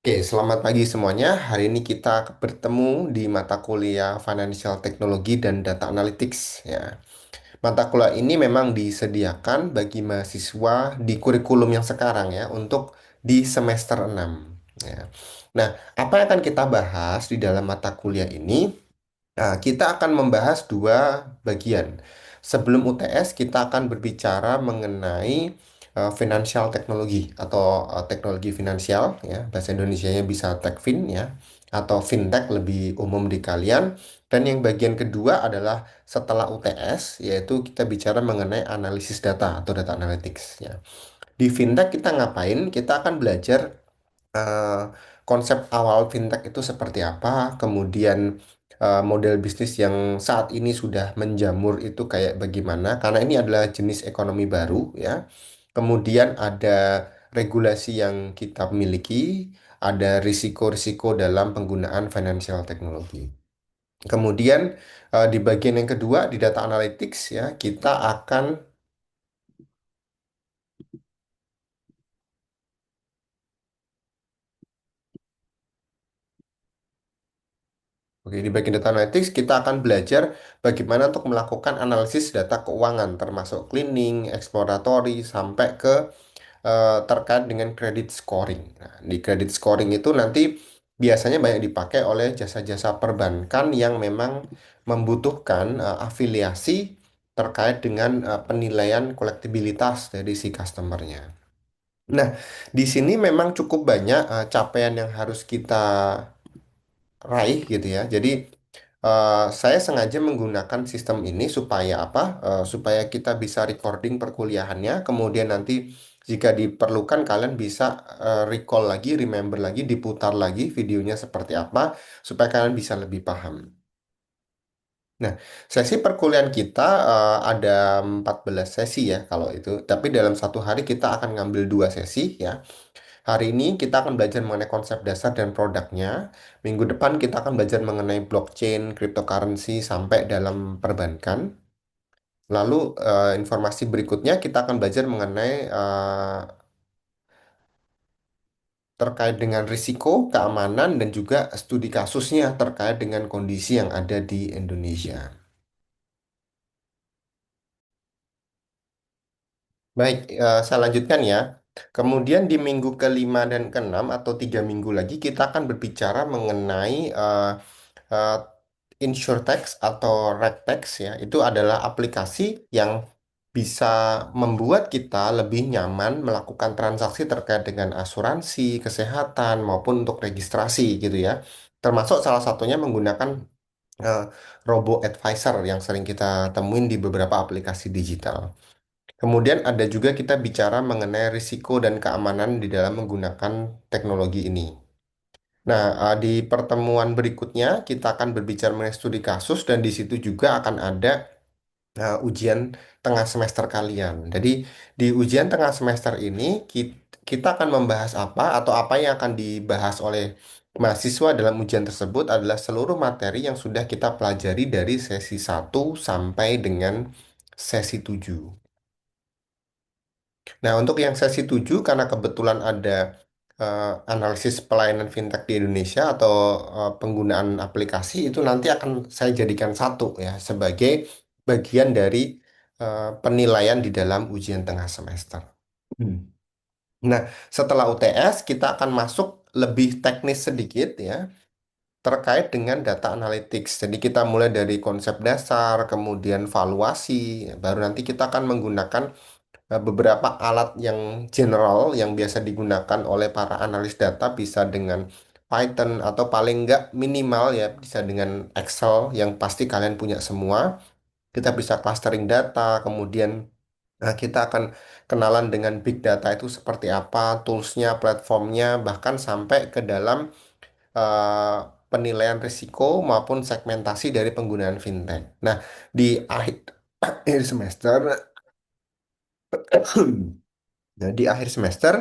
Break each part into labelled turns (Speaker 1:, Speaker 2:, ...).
Speaker 1: Oke, selamat pagi semuanya. Hari ini kita bertemu di mata kuliah Financial Technology dan Data Analytics ya. Mata kuliah ini memang disediakan bagi mahasiswa di kurikulum yang sekarang ya untuk di semester 6 ya. Nah, apa yang akan kita bahas di dalam mata kuliah ini? Nah, kita akan membahas dua bagian. Sebelum UTS, kita akan berbicara mengenai financial technology atau teknologi finansial, ya. Bahasa Indonesianya bisa techfin, ya, atau fintech lebih umum di kalian. Dan yang bagian kedua adalah setelah UTS, yaitu kita bicara mengenai analisis data atau data analytics, ya. Di fintech kita ngapain? Kita akan belajar eh, konsep awal fintech itu seperti apa, kemudian model bisnis yang saat ini sudah menjamur itu kayak bagaimana, karena ini adalah jenis ekonomi baru ya. Kemudian ada regulasi yang kita miliki, ada risiko-risiko dalam penggunaan financial technology. Kemudian di bagian yang kedua di data analytics ya, kita akan. Oke, di bagian data analytics kita akan belajar bagaimana untuk melakukan analisis data keuangan termasuk cleaning, exploratory sampai ke terkait dengan credit scoring. Nah, di credit scoring itu nanti biasanya banyak dipakai oleh jasa-jasa perbankan yang memang membutuhkan afiliasi terkait dengan penilaian kolektibilitas dari si customernya. Nah, di sini memang cukup banyak capaian yang harus kita raih gitu ya. Jadi saya sengaja menggunakan sistem ini supaya apa? Supaya kita bisa recording perkuliahannya, kemudian nanti jika diperlukan kalian bisa recall lagi, remember lagi, diputar lagi videonya seperti apa, supaya kalian bisa lebih paham. Nah, sesi perkuliahan kita ada 14 sesi ya kalau itu. Tapi dalam satu hari kita akan ngambil dua sesi ya. Hari ini kita akan belajar mengenai konsep dasar dan produknya. Minggu depan kita akan belajar mengenai blockchain, cryptocurrency, sampai dalam perbankan. Lalu informasi berikutnya kita akan belajar mengenai terkait dengan risiko, keamanan, dan juga studi kasusnya terkait dengan kondisi yang ada di Indonesia. Baik, saya lanjutkan ya. Kemudian di minggu kelima dan keenam atau 3 minggu lagi kita akan berbicara mengenai eh, InsurTech atau RegTech ya. Itu adalah aplikasi yang bisa membuat kita lebih nyaman melakukan transaksi terkait dengan asuransi, kesehatan maupun untuk registrasi gitu ya. Termasuk salah satunya menggunakan eh, robo advisor yang sering kita temuin di beberapa aplikasi digital. Kemudian ada juga kita bicara mengenai risiko dan keamanan di dalam menggunakan teknologi ini. Nah, di pertemuan berikutnya kita akan berbicara mengenai studi kasus dan di situ juga akan ada ujian tengah semester kalian. Jadi di ujian tengah semester ini kita akan membahas apa atau apa yang akan dibahas oleh mahasiswa dalam ujian tersebut adalah seluruh materi yang sudah kita pelajari dari sesi 1 sampai dengan sesi 7. Nah, untuk yang sesi 7 karena kebetulan ada analisis pelayanan fintech di Indonesia atau penggunaan aplikasi itu nanti akan saya jadikan satu ya sebagai bagian dari penilaian di dalam ujian tengah semester. Hmm. Nah, setelah UTS kita akan masuk lebih teknis sedikit ya terkait dengan data analytics. Jadi kita mulai dari konsep dasar, kemudian valuasi, baru nanti kita akan menggunakan beberapa alat yang general yang biasa digunakan oleh para analis data bisa dengan Python atau paling nggak minimal ya bisa dengan Excel yang pasti kalian punya semua. Kita bisa clustering data, kemudian kita akan kenalan dengan big data itu seperti apa, toolsnya, platformnya, bahkan sampai ke dalam eh, penilaian risiko maupun segmentasi dari penggunaan fintech. Nah, di akhir akhir semester, nah, di akhir semester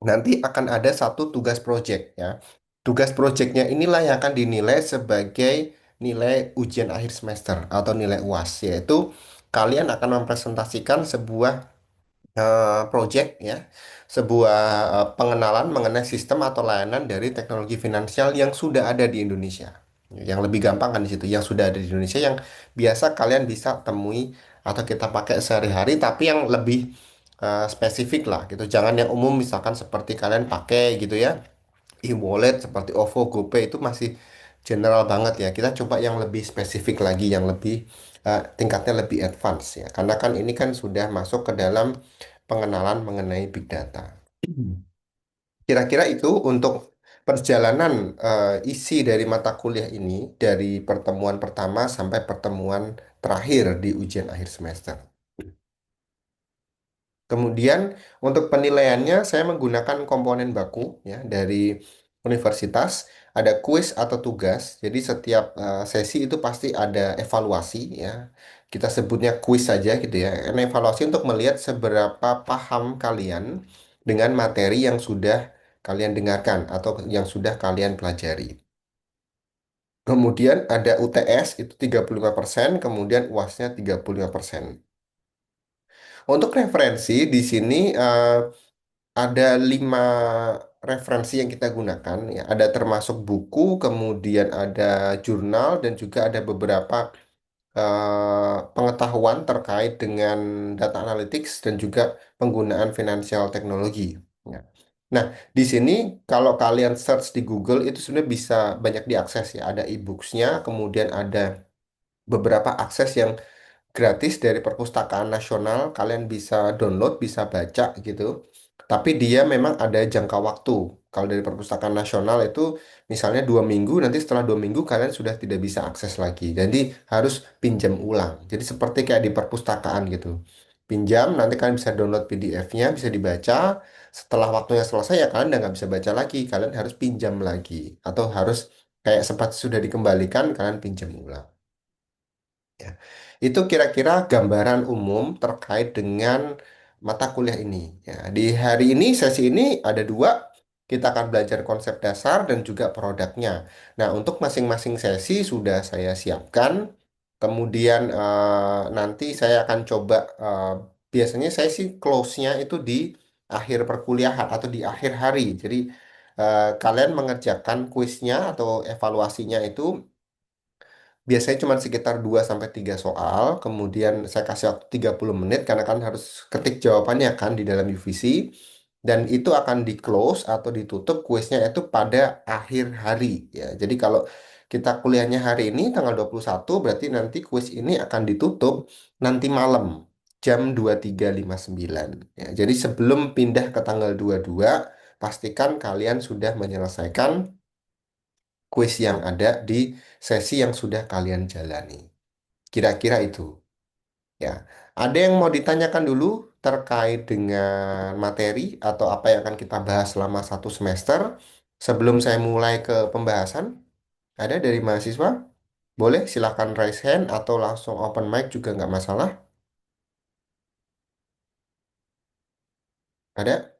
Speaker 1: nanti akan ada satu tugas project ya. Tugas projectnya inilah yang akan dinilai sebagai nilai ujian akhir semester atau nilai UAS, yaitu kalian akan mempresentasikan sebuah project ya, sebuah pengenalan mengenai sistem atau layanan dari teknologi finansial yang sudah ada di Indonesia. Yang lebih gampang kan di situ, yang sudah ada di Indonesia yang biasa kalian bisa temui atau kita pakai sehari-hari, tapi yang lebih spesifik lah gitu. Jangan yang umum misalkan seperti kalian pakai gitu ya, e-wallet seperti OVO, GoPay itu masih general banget ya. Kita coba yang lebih spesifik lagi, yang lebih tingkatnya lebih advance ya. Karena kan ini kan sudah masuk ke dalam pengenalan mengenai big data. Kira-kira itu untuk perjalanan isi dari mata kuliah ini dari pertemuan pertama sampai pertemuan terakhir di ujian akhir semester. Kemudian untuk penilaiannya saya menggunakan komponen baku ya dari universitas, ada kuis atau tugas. Jadi setiap sesi itu pasti ada evaluasi ya. Kita sebutnya kuis saja gitu ya. Karena evaluasi untuk melihat seberapa paham kalian dengan materi yang sudah kalian dengarkan atau yang sudah kalian pelajari. Kemudian ada UTS itu 35%, kemudian UASnya 35%. Untuk referensi di sini ada 5 referensi yang kita gunakan ya. Ada termasuk buku, kemudian ada jurnal dan juga ada beberapa pengetahuan terkait dengan data analytics dan juga penggunaan financial teknologi. Ya. Nah, di sini kalau kalian search di Google itu sebenarnya bisa banyak diakses ya. Ada e-booksnya, kemudian ada beberapa akses yang gratis dari Perpustakaan Nasional. Kalian bisa download, bisa baca gitu. Tapi dia memang ada jangka waktu. Kalau dari Perpustakaan Nasional itu misalnya 2 minggu, nanti setelah 2 minggu kalian sudah tidak bisa akses lagi. Jadi harus pinjam ulang. Jadi seperti kayak di perpustakaan gitu. Pinjam, nanti kalian bisa download PDF-nya, bisa dibaca. Setelah waktunya selesai ya kalian udah nggak bisa baca lagi. Kalian harus pinjam lagi. Atau harus kayak sempat sudah dikembalikan, kalian pinjam ulang. Ya. Itu kira-kira gambaran umum terkait dengan mata kuliah ini. Ya, di hari ini, sesi ini ada dua. Kita akan belajar konsep dasar dan juga produknya. Nah, untuk masing-masing sesi sudah saya siapkan. Kemudian nanti saya akan coba, biasanya saya sih close-nya itu di akhir perkuliahan atau di akhir hari. Jadi, kalian mengerjakan kuisnya atau evaluasinya itu biasanya cuma sekitar 2 sampai 3 soal, kemudian saya kasih waktu 30 menit karena kan harus ketik jawabannya kan di dalam UVC dan itu akan di close atau ditutup kuisnya itu pada akhir hari ya. Jadi kalau kita kuliahnya hari ini tanggal 21 berarti nanti kuis ini akan ditutup nanti malam jam 23.59 ya. Jadi sebelum pindah ke tanggal 22 pastikan kalian sudah menyelesaikan kuis yang ada di sesi yang sudah kalian jalani. Kira-kira itu, ya. Ada yang mau ditanyakan dulu terkait dengan materi atau apa yang akan kita bahas selama 1 semester sebelum saya mulai ke pembahasan? Ada dari mahasiswa? Boleh silahkan raise hand atau langsung open mic juga nggak masalah. Ada?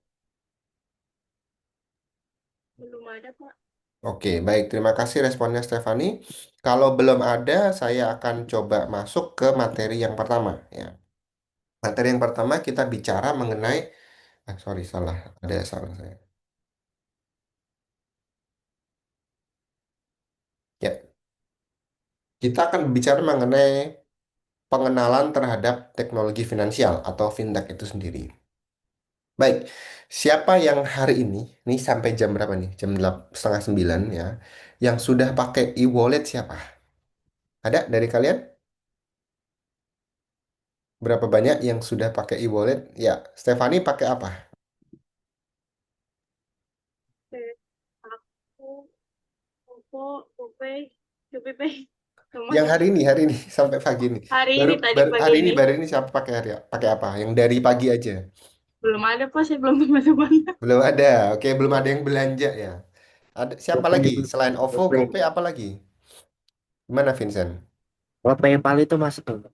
Speaker 2: Belum ada, Pak.
Speaker 1: Oke, baik. Terima kasih responnya Stefani. Kalau belum ada, saya akan coba masuk ke materi yang pertama. Ya. Materi yang pertama kita bicara mengenai, sorry salah, ada salah saya. Ya, kita akan bicara mengenai pengenalan terhadap teknologi finansial atau fintech itu sendiri. Baik, siapa yang hari ini sampai jam berapa nih? Jam 8, setengah 9 ya, yang sudah pakai e-wallet siapa? Ada dari kalian? Berapa banyak yang sudah pakai e-wallet? Ya, Stefani pakai apa?
Speaker 2: Oke. Aku, Oppo, GoPay, GoPay, sama
Speaker 1: Yang hari ini sampai pagi ini.
Speaker 2: hari
Speaker 1: Baru,
Speaker 2: ini tadi
Speaker 1: baru
Speaker 2: pagi ini.
Speaker 1: baru ini siapa pakai pakai apa? Yang dari pagi aja.
Speaker 2: Belum ada, Pak. Saya belum teman-teman.
Speaker 1: Belum ada. Oke, belum ada yang belanja ya. Ada siapa
Speaker 3: GoPay
Speaker 1: lagi
Speaker 3: belum.
Speaker 1: selain OVO,
Speaker 3: GoPay.
Speaker 1: GoPay apa lagi? Gimana Vincent?
Speaker 3: Kalau PayPal itu masuk tuh.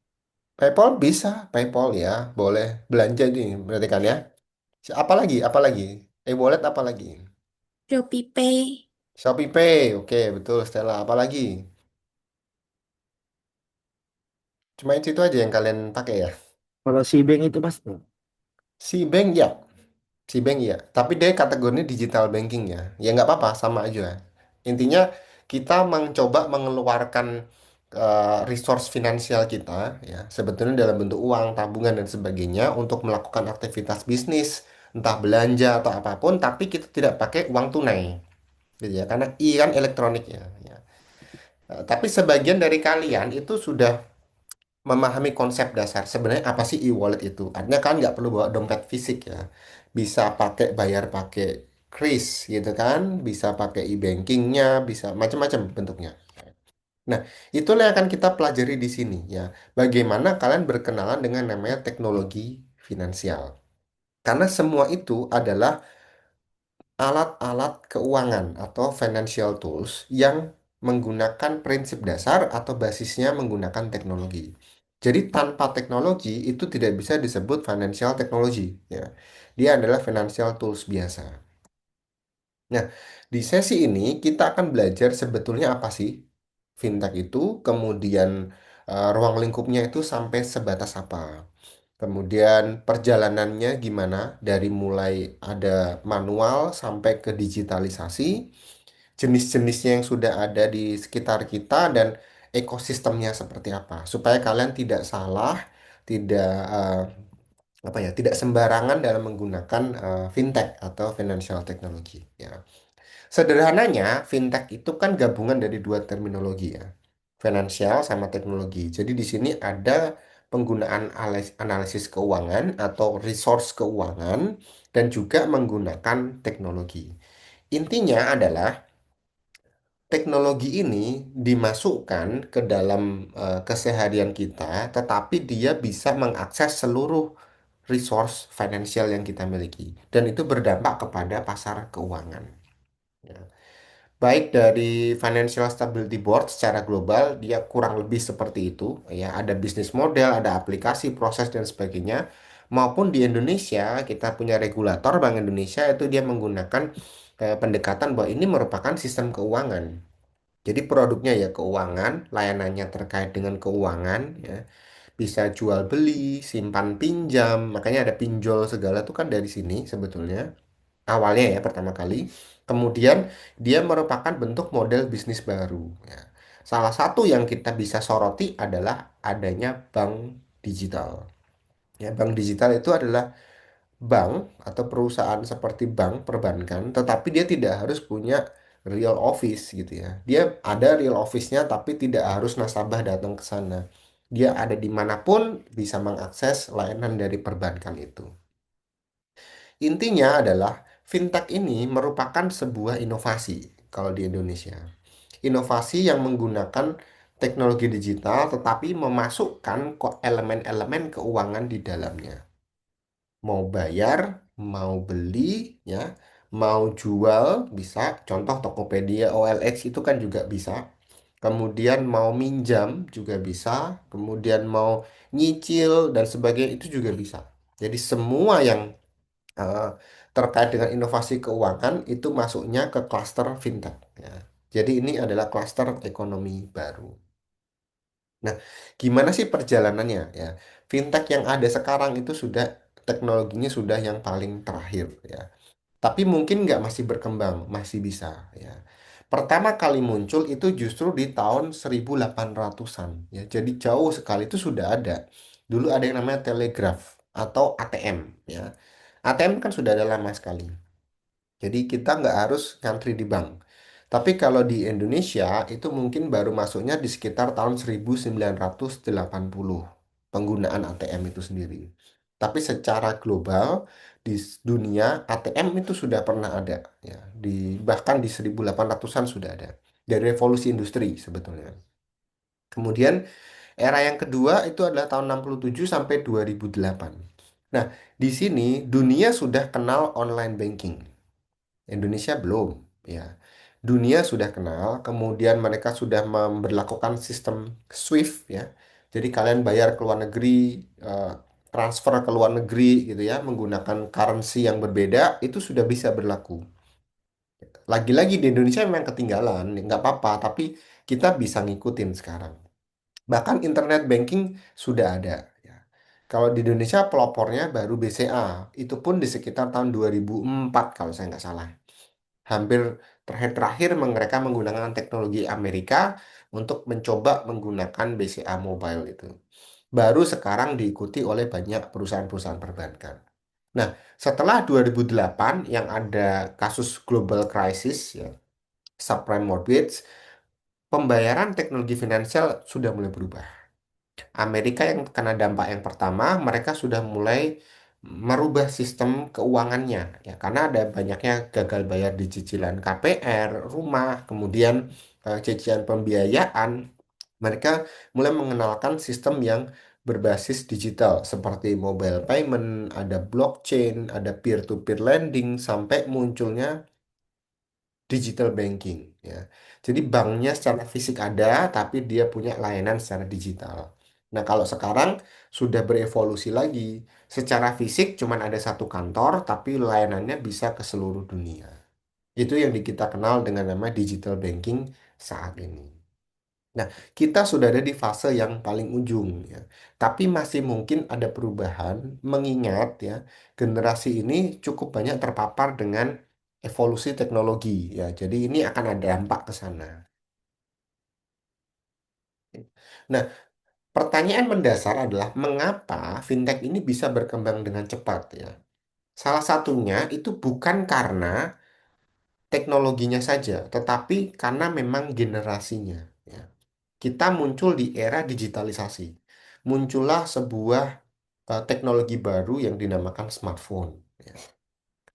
Speaker 1: PayPal bisa, PayPal ya, boleh belanja nih berarti kan ya. Apa lagi? Apa lagi? E-wallet apa lagi?
Speaker 4: Shopee Pay.
Speaker 1: Shopee Pay, oke betul Stella. Apa lagi? Cuma itu aja yang kalian pakai ya.
Speaker 3: Kalau si Bank itu masuk tuh.
Speaker 1: Si bank ya, si bank ya. Tapi dia kategorinya digital banking ya. Ya nggak apa-apa, sama aja. Intinya kita mencoba mengeluarkan resource finansial kita ya, sebetulnya dalam bentuk uang, tabungan dan sebagainya untuk melakukan aktivitas bisnis, entah belanja atau apapun, tapi kita tidak pakai uang tunai, gitu ya. Karena kan elektronik ya. Ya. Tapi sebagian dari kalian itu sudah memahami konsep dasar sebenarnya apa sih e-wallet itu. Artinya kan nggak perlu bawa dompet fisik ya. Bisa pakai bayar pakai kris gitu kan, bisa pakai e-bankingnya, bisa macam-macam bentuknya. Nah, itulah yang akan kita pelajari di sini ya. Bagaimana kalian berkenalan dengan namanya teknologi finansial. Karena semua itu adalah alat-alat keuangan atau financial tools yang menggunakan prinsip dasar atau basisnya menggunakan teknologi. Jadi tanpa teknologi itu tidak bisa disebut financial technology ya. Dia adalah financial tools biasa. Nah, di sesi ini kita akan belajar sebetulnya apa sih fintech itu, kemudian ruang lingkupnya itu sampai sebatas apa. Kemudian perjalanannya gimana dari mulai ada manual sampai ke digitalisasi, jenis-jenisnya yang sudah ada di sekitar kita dan ekosistemnya seperti apa. Supaya kalian tidak salah, tidak apa ya, tidak sembarangan dalam menggunakan fintech atau financial technology ya. Sederhananya, fintech itu kan gabungan dari dua terminologi ya, finansial sama teknologi. Jadi di sini ada penggunaan analisis keuangan atau resource keuangan dan juga menggunakan teknologi. Intinya adalah teknologi ini dimasukkan ke dalam keseharian kita, tetapi dia bisa mengakses seluruh resource finansial yang kita miliki, dan itu berdampak kepada pasar keuangan. Ya. Baik dari Financial Stability Board secara global, dia kurang lebih seperti itu. Ya, ada bisnis model, ada aplikasi, proses dan sebagainya. Maupun di Indonesia, kita punya regulator Bank Indonesia itu dia menggunakan pendekatan bahwa ini merupakan sistem keuangan. Jadi produknya ya keuangan, layanannya terkait dengan keuangan, ya. Bisa jual beli, simpan pinjam, makanya ada pinjol segala tuh kan dari sini sebetulnya awalnya ya pertama kali. Kemudian dia merupakan bentuk model bisnis baru ya. Salah satu yang kita bisa soroti adalah adanya bank digital. Ya, bank digital itu adalah bank atau perusahaan seperti bank perbankan, tetapi dia tidak harus punya real office gitu ya. Dia ada real office-nya tapi tidak harus nasabah datang ke sana. Dia ada dimanapun bisa mengakses layanan dari perbankan itu. Intinya adalah fintech ini merupakan sebuah inovasi kalau di Indonesia. Inovasi yang menggunakan teknologi digital tetapi memasukkan kok elemen-elemen keuangan di dalamnya. Mau bayar, mau beli, ya, mau jual bisa. Contoh Tokopedia, OLX itu kan juga bisa. Kemudian mau minjam juga bisa. Kemudian mau nyicil dan sebagainya itu juga bisa. Jadi semua yang eh, terkait dengan inovasi keuangan itu masuknya ke klaster fintech ya. Jadi ini adalah klaster ekonomi baru. Nah, gimana sih perjalanannya ya? Fintech yang ada sekarang itu sudah teknologinya sudah yang paling terakhir ya. Tapi mungkin nggak masih berkembang, masih bisa ya. Pertama kali muncul itu justru di tahun 1800-an ya. Jadi jauh sekali itu sudah ada. Dulu ada yang namanya telegraf atau ATM ya. ATM kan sudah ada lama sekali. Jadi kita nggak harus ngantri di bank. Tapi kalau di Indonesia itu mungkin baru masuknya di sekitar tahun 1980 penggunaan ATM itu sendiri. Tapi secara global di dunia ATM itu sudah pernah ada ya. Bahkan di 1800-an sudah ada. Dari revolusi industri sebetulnya. Kemudian era yang kedua itu adalah tahun 67 sampai 2008. Nah, di sini dunia sudah kenal online banking. Indonesia belum, ya. Dunia sudah kenal, kemudian mereka sudah memberlakukan sistem SWIFT, ya. Jadi kalian bayar ke luar negeri, eh, transfer ke luar negeri, gitu ya, menggunakan currency yang berbeda, itu sudah bisa berlaku. Lagi-lagi di Indonesia memang ketinggalan, nggak apa-apa, tapi kita bisa ngikutin sekarang. Bahkan internet banking sudah ada, ya. Kalau di Indonesia pelopornya baru BCA, itu pun di sekitar tahun 2004 kalau saya nggak salah. Hampir terakhir-terakhir mereka menggunakan teknologi Amerika untuk mencoba menggunakan BCA Mobile itu. Baru sekarang diikuti oleh banyak perusahaan-perusahaan perbankan. Nah, setelah 2008 yang ada kasus global crisis ya, subprime mortgage, pembayaran teknologi finansial sudah mulai berubah. Amerika yang kena dampak yang pertama, mereka sudah mulai merubah sistem keuangannya ya karena ada banyaknya gagal bayar di cicilan KPR, rumah, kemudian cicilan pembiayaan. Mereka mulai mengenalkan sistem yang berbasis digital seperti mobile payment, ada blockchain, ada peer-to-peer lending sampai munculnya digital banking ya. Jadi banknya secara fisik ada, tapi dia punya layanan secara digital. Nah, kalau sekarang sudah berevolusi lagi, secara fisik cuman ada satu kantor, tapi layanannya bisa ke seluruh dunia. Itu yang kita kenal dengan nama digital banking saat ini. Nah, kita sudah ada di fase yang paling ujung ya. Tapi masih mungkin ada perubahan mengingat ya, generasi ini cukup banyak terpapar dengan evolusi teknologi ya. Jadi ini akan ada dampak ke sana. Nah, pertanyaan mendasar adalah mengapa fintech ini bisa berkembang dengan cepat ya. Salah satunya itu bukan karena teknologinya saja, tetapi karena memang generasinya ya. Kita muncul di era digitalisasi. Muncullah sebuah teknologi baru yang dinamakan smartphone. Ya.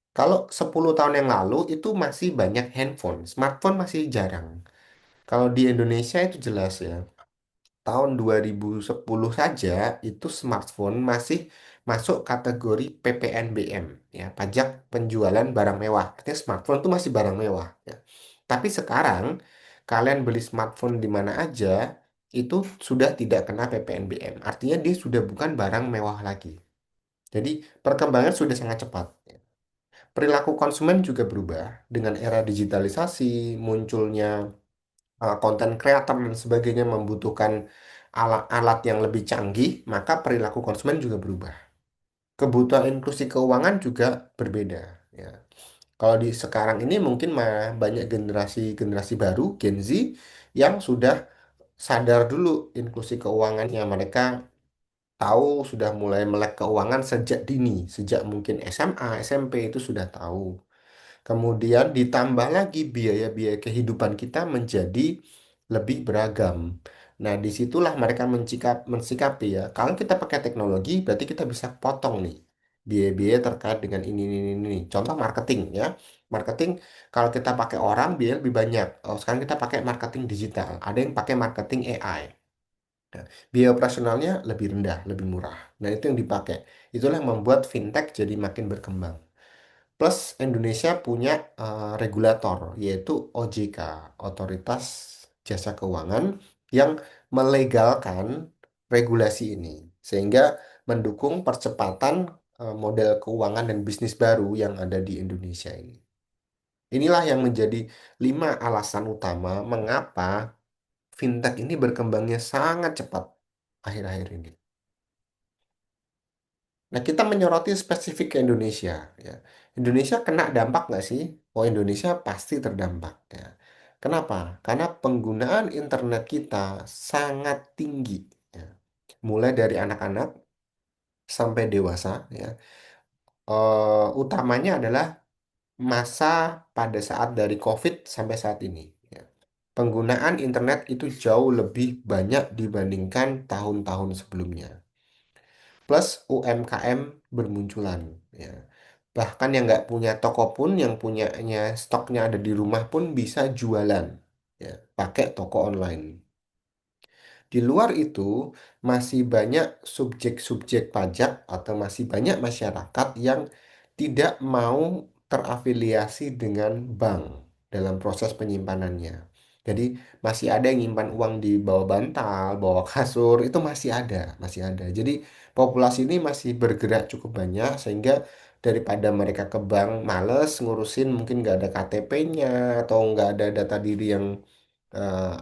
Speaker 1: Kalau 10 tahun yang lalu itu masih banyak handphone, smartphone masih jarang. Kalau di Indonesia itu jelas ya, tahun 2010 saja itu smartphone masih masuk kategori PPNBM, ya, pajak penjualan barang mewah. Artinya smartphone itu masih barang mewah. Ya. Tapi sekarang kalian beli smartphone di mana aja itu sudah tidak kena PPNBM. Artinya dia sudah bukan barang mewah lagi. Jadi perkembangan sudah sangat cepat. Perilaku konsumen juga berubah dengan era digitalisasi, munculnya konten kreator dan sebagainya membutuhkan alat-alat yang lebih canggih, maka perilaku konsumen juga berubah. Kebutuhan inklusi keuangan juga berbeda. Ya. Kalau di sekarang ini mungkin banyak generasi-generasi baru, Gen Z, yang sudah sadar dulu inklusi keuangannya. Mereka tahu sudah mulai melek keuangan sejak dini, sejak mungkin SMA, SMP itu sudah tahu. Kemudian ditambah lagi biaya-biaya kehidupan kita menjadi lebih beragam. Nah, disitulah mereka mensikapi ya. Kalau kita pakai teknologi, berarti kita bisa potong nih biaya-biaya terkait dengan ini. Contoh marketing ya. Marketing, kalau kita pakai orang, biaya lebih banyak. Oh, sekarang kita pakai marketing digital. Ada yang pakai marketing AI. Nah, biaya operasionalnya lebih rendah, lebih murah. Nah, itu yang dipakai. Itulah yang membuat fintech jadi makin berkembang. Plus Indonesia punya regulator yaitu OJK, Otoritas Jasa Keuangan yang melegalkan regulasi ini sehingga mendukung percepatan model keuangan dan bisnis baru yang ada di Indonesia ini. Inilah yang menjadi 5 alasan utama mengapa fintech ini berkembangnya sangat cepat akhir-akhir ini. Nah, kita menyoroti spesifik ke Indonesia. Ya. Indonesia kena dampak nggak sih? Oh, Indonesia pasti terdampak. Ya. Kenapa? Karena penggunaan internet kita sangat tinggi. Ya. Mulai dari anak-anak sampai dewasa. Ya. Utamanya adalah masa pada saat dari COVID sampai saat ini. Ya. Penggunaan internet itu jauh lebih banyak dibandingkan tahun-tahun sebelumnya. Plus UMKM bermunculan ya. Bahkan yang nggak punya toko pun yang punyanya stoknya ada di rumah pun bisa jualan ya, pakai toko online. Di luar itu masih banyak subjek-subjek pajak atau masih banyak masyarakat yang tidak mau terafiliasi dengan bank dalam proses penyimpanannya. Jadi masih ada yang nyimpan uang di bawah bantal, bawah kasur, itu masih ada, masih ada. Jadi populasi ini masih bergerak cukup banyak sehingga daripada mereka ke bank males ngurusin mungkin nggak ada KTP-nya atau nggak ada data diri yang eh,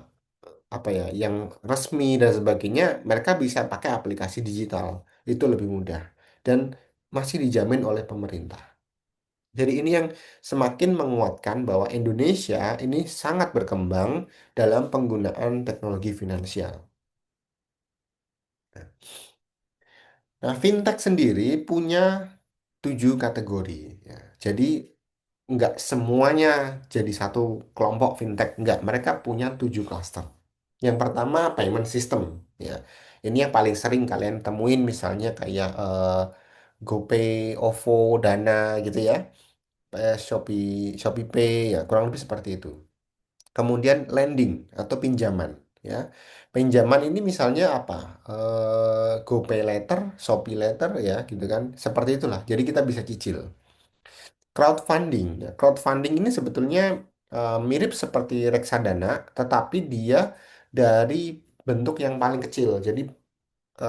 Speaker 1: apa ya yang resmi dan sebagainya, mereka bisa pakai aplikasi digital itu lebih mudah dan masih dijamin oleh pemerintah. Jadi ini yang semakin menguatkan bahwa Indonesia ini sangat berkembang dalam penggunaan teknologi finansial. Nah, fintech sendiri punya 7 kategori. Ya. Jadi nggak semuanya jadi satu kelompok fintech, nggak. Mereka punya 7 klaster. Yang pertama payment system. Ya, ini yang paling sering kalian temuin misalnya kayak GoPay, OVO, Dana gitu ya, Shopee, ShopeePay, ya kurang lebih seperti itu. Kemudian lending atau pinjaman. Ya, pinjaman ini misalnya apa? GoPay Later, Shopee Later, ya gitu kan. Seperti itulah. Jadi kita bisa cicil. Crowdfunding. Ya, crowdfunding ini sebetulnya mirip seperti reksadana, tetapi dia dari bentuk yang paling kecil. Jadi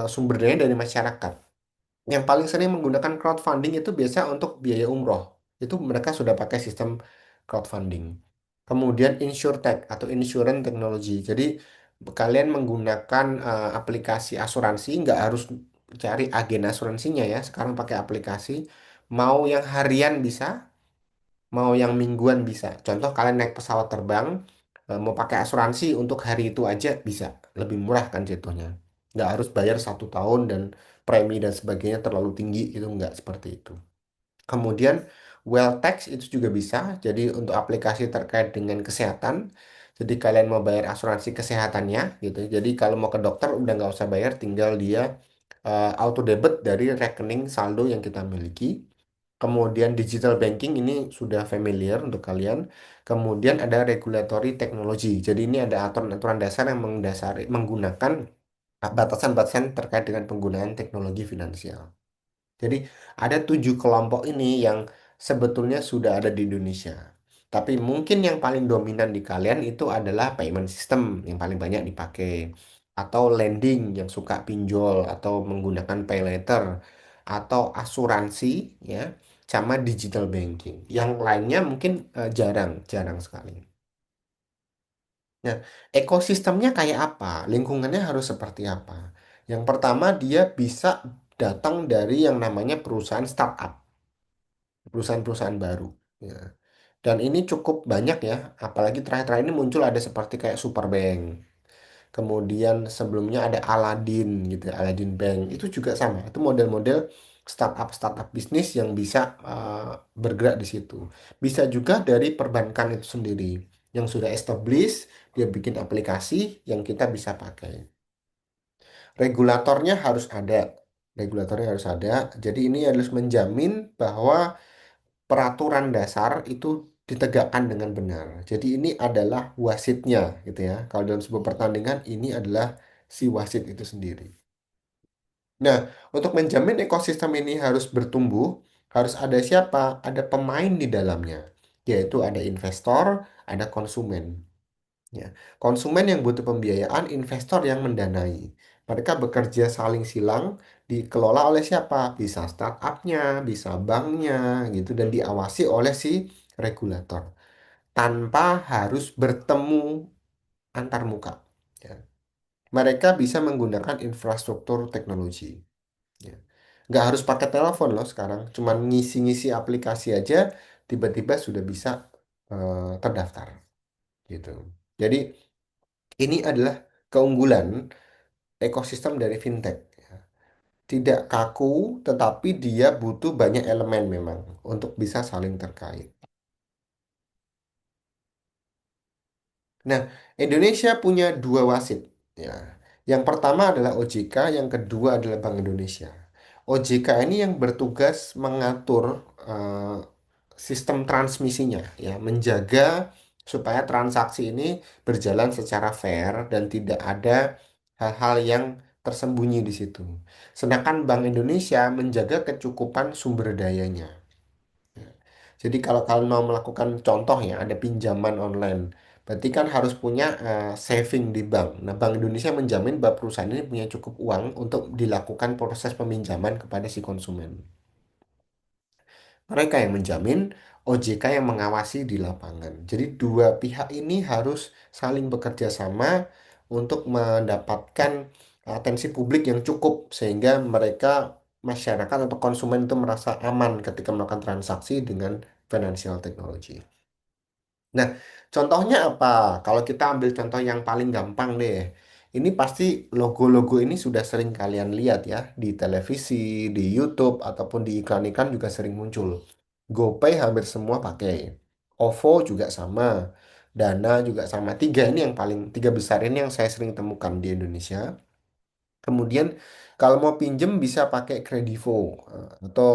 Speaker 1: sumber daya dari masyarakat. Yang paling sering menggunakan crowdfunding itu biasa untuk biaya umroh. Itu mereka sudah pakai sistem crowdfunding. Kemudian InsurTech atau insurance technology. Jadi kalian menggunakan aplikasi asuransi, nggak harus cari agen asuransinya ya. Sekarang pakai aplikasi. Mau yang harian bisa, mau yang mingguan bisa. Contoh kalian naik pesawat terbang, mau pakai asuransi untuk hari itu aja bisa. Lebih murah kan jatuhnya. Nggak harus bayar 1 tahun dan premi dan sebagainya terlalu tinggi, itu nggak seperti itu. Kemudian well tax itu juga bisa. Jadi untuk aplikasi terkait dengan kesehatan. Jadi kalian mau bayar asuransi kesehatannya gitu. Jadi kalau mau ke dokter udah nggak usah bayar, tinggal dia auto debit dari rekening saldo yang kita miliki. Kemudian digital banking ini sudah familiar untuk kalian. Kemudian ada regulatory technology. Jadi ini ada aturan-aturan dasar yang menggunakan batasan-batasan terkait dengan penggunaan teknologi finansial. Jadi ada 7 kelompok ini yang sebetulnya sudah ada di Indonesia. Tapi mungkin yang paling dominan di kalian itu adalah payment system yang paling banyak dipakai. Atau lending yang suka pinjol atau menggunakan pay later. Atau asuransi ya, sama digital banking. Yang lainnya mungkin jarang, jarang sekali. Nah, ekosistemnya kayak apa? Lingkungannya harus seperti apa? Yang pertama dia bisa datang dari yang namanya perusahaan startup, perusahaan-perusahaan baru. Ya. Dan ini cukup banyak ya, apalagi terakhir-terakhir ini muncul ada seperti kayak Superbank. Kemudian sebelumnya ada Aladdin gitu, ya, Aladdin Bank. Itu juga sama. Itu model-model startup bisnis yang bisa bergerak di situ. Bisa juga dari perbankan itu sendiri yang sudah established, dia bikin aplikasi yang kita bisa pakai. Regulatornya harus ada. Regulatornya harus ada. Jadi ini harus menjamin bahwa peraturan dasar itu ditegakkan dengan benar. Jadi ini adalah wasitnya gitu ya. Kalau dalam sebuah pertandingan ini adalah si wasit itu sendiri. Nah, untuk menjamin ekosistem ini harus bertumbuh, harus ada siapa? Ada pemain di dalamnya, yaitu ada investor, ada konsumen. Ya. Konsumen yang butuh pembiayaan, investor yang mendanai. Mereka bekerja saling silang, dikelola oleh siapa? Bisa startupnya, bisa banknya, gitu, dan diawasi oleh si regulator. Tanpa harus bertemu antar muka. Ya. Mereka bisa menggunakan infrastruktur teknologi. Ya. Nggak harus pakai telepon loh sekarang. Cuman ngisi-ngisi aplikasi aja, tiba-tiba sudah bisa terdaftar. Gitu. Jadi ini adalah keunggulan ekosistem dari fintech. Tidak kaku, tetapi dia butuh banyak elemen memang untuk bisa saling terkait. Nah, Indonesia punya 2 wasit. Ya. Yang pertama adalah OJK, yang kedua adalah Bank Indonesia. OJK ini yang bertugas mengatur eh, sistem transmisinya, ya, menjaga supaya transaksi ini berjalan secara fair dan tidak ada hal-hal yang tersembunyi di situ. Sedangkan Bank Indonesia menjaga kecukupan sumber dayanya. Jadi kalau kalian mau melakukan contoh ya, ada pinjaman online. Berarti kan harus punya saving di bank. Nah, Bank Indonesia menjamin bahwa perusahaan ini punya cukup uang untuk dilakukan proses peminjaman kepada si konsumen. Mereka yang menjamin, OJK yang mengawasi di lapangan. Jadi dua pihak ini harus saling bekerja sama untuk mendapatkan atensi publik yang cukup sehingga mereka masyarakat atau konsumen itu merasa aman ketika melakukan transaksi dengan financial technology. Nah, contohnya apa? Kalau kita ambil contoh yang paling gampang deh. Ini pasti logo-logo ini sudah sering kalian lihat ya di televisi, di YouTube, ataupun di iklan-iklan juga sering muncul. GoPay hampir semua pakai. OVO juga sama. Dana juga sama. Tiga ini yang paling, tiga besar ini yang saya sering temukan di Indonesia. Kemudian kalau mau pinjem bisa pakai Kredivo atau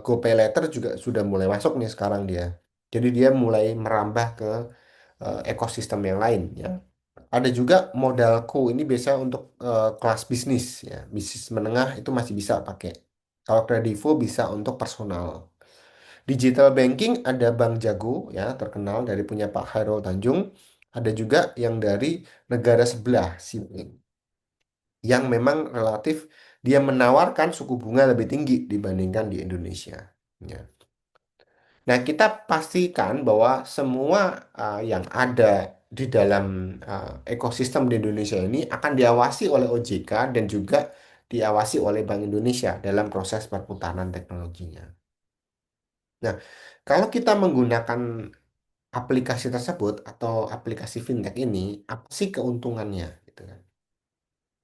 Speaker 1: GoPay Later juga sudah mulai masuk nih sekarang dia. Jadi dia mulai merambah ke ekosistem yang lain ya. Ada juga modalku ini biasa untuk kelas bisnis ya, bisnis menengah itu masih bisa pakai. Kalau Kredivo bisa untuk personal. Digital banking ada Bank Jago ya, terkenal dari punya Pak Hairul Tanjung. Ada juga yang dari negara sebelah, Siblink, yang memang relatif dia menawarkan suku bunga lebih tinggi dibandingkan di Indonesia. Ya. Nah, kita pastikan bahwa semua yang ada di dalam ekosistem di Indonesia ini akan diawasi oleh OJK dan juga diawasi oleh Bank Indonesia dalam proses perputaran teknologinya. Nah, kalau kita menggunakan aplikasi tersebut atau aplikasi fintech ini, apa sih keuntungannya? Gitu kan.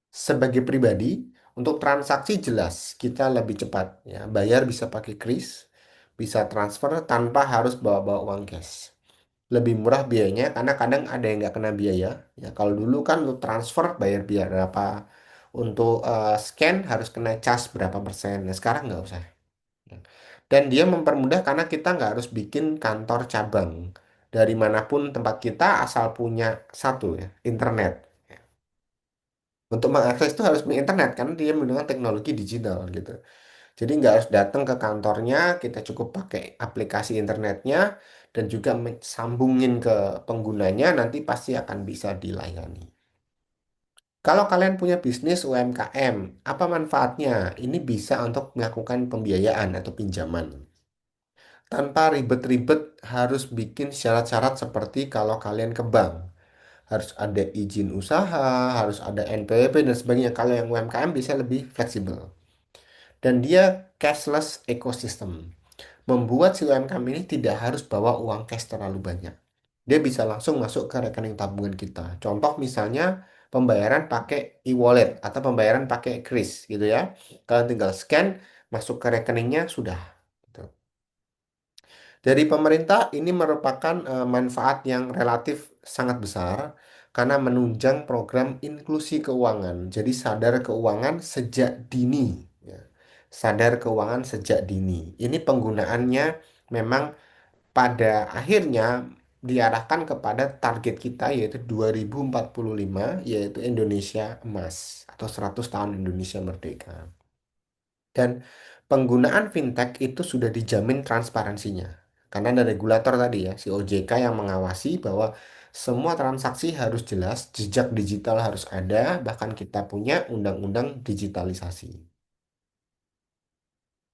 Speaker 1: Sebagai pribadi, untuk transaksi jelas kita lebih cepat ya. Bayar bisa pakai kris, bisa transfer tanpa harus bawa-bawa uang cash. Lebih murah biayanya karena kadang ada yang nggak kena biaya. Ya, kalau dulu kan untuk transfer bayar biaya berapa, untuk scan harus kena cas berapa persen. Nah, sekarang nggak usah. Ya. Dan dia mempermudah karena kita nggak harus bikin kantor cabang. Dari manapun tempat kita asal punya satu ya, internet. Untuk mengakses itu harus punya internet karena dia menggunakan teknologi digital gitu. Jadi nggak harus datang ke kantornya, kita cukup pakai aplikasi internetnya dan juga sambungin ke penggunanya, nanti pasti akan bisa dilayani. Kalau kalian punya bisnis UMKM, apa manfaatnya? Ini bisa untuk melakukan pembiayaan atau pinjaman. Tanpa ribet-ribet harus bikin syarat-syarat seperti kalau kalian ke bank. Harus ada izin usaha, harus ada NPWP dan sebagainya. Kalau yang UMKM bisa lebih fleksibel. Dan dia cashless ecosystem. Membuat si UMKM ini tidak harus bawa uang cash terlalu banyak. Dia bisa langsung masuk ke rekening tabungan kita. Contoh misalnya pembayaran pakai e-wallet atau pembayaran pakai kris gitu ya. Kalian tinggal scan, masuk ke rekeningnya sudah. Gitu. Dari pemerintah ini merupakan manfaat yang relatif sangat besar karena menunjang program inklusi keuangan. Jadi sadar keuangan sejak dini. Ya. Sadar keuangan sejak dini. Ini penggunaannya memang pada akhirnya diarahkan kepada target kita yaitu 2045 yaitu Indonesia Emas atau 100 tahun Indonesia Merdeka. Dan penggunaan fintech itu sudah dijamin transparansinya. Karena ada regulator tadi ya, si OJK yang mengawasi bahwa semua transaksi harus jelas, jejak digital harus ada, bahkan kita punya undang-undang digitalisasi.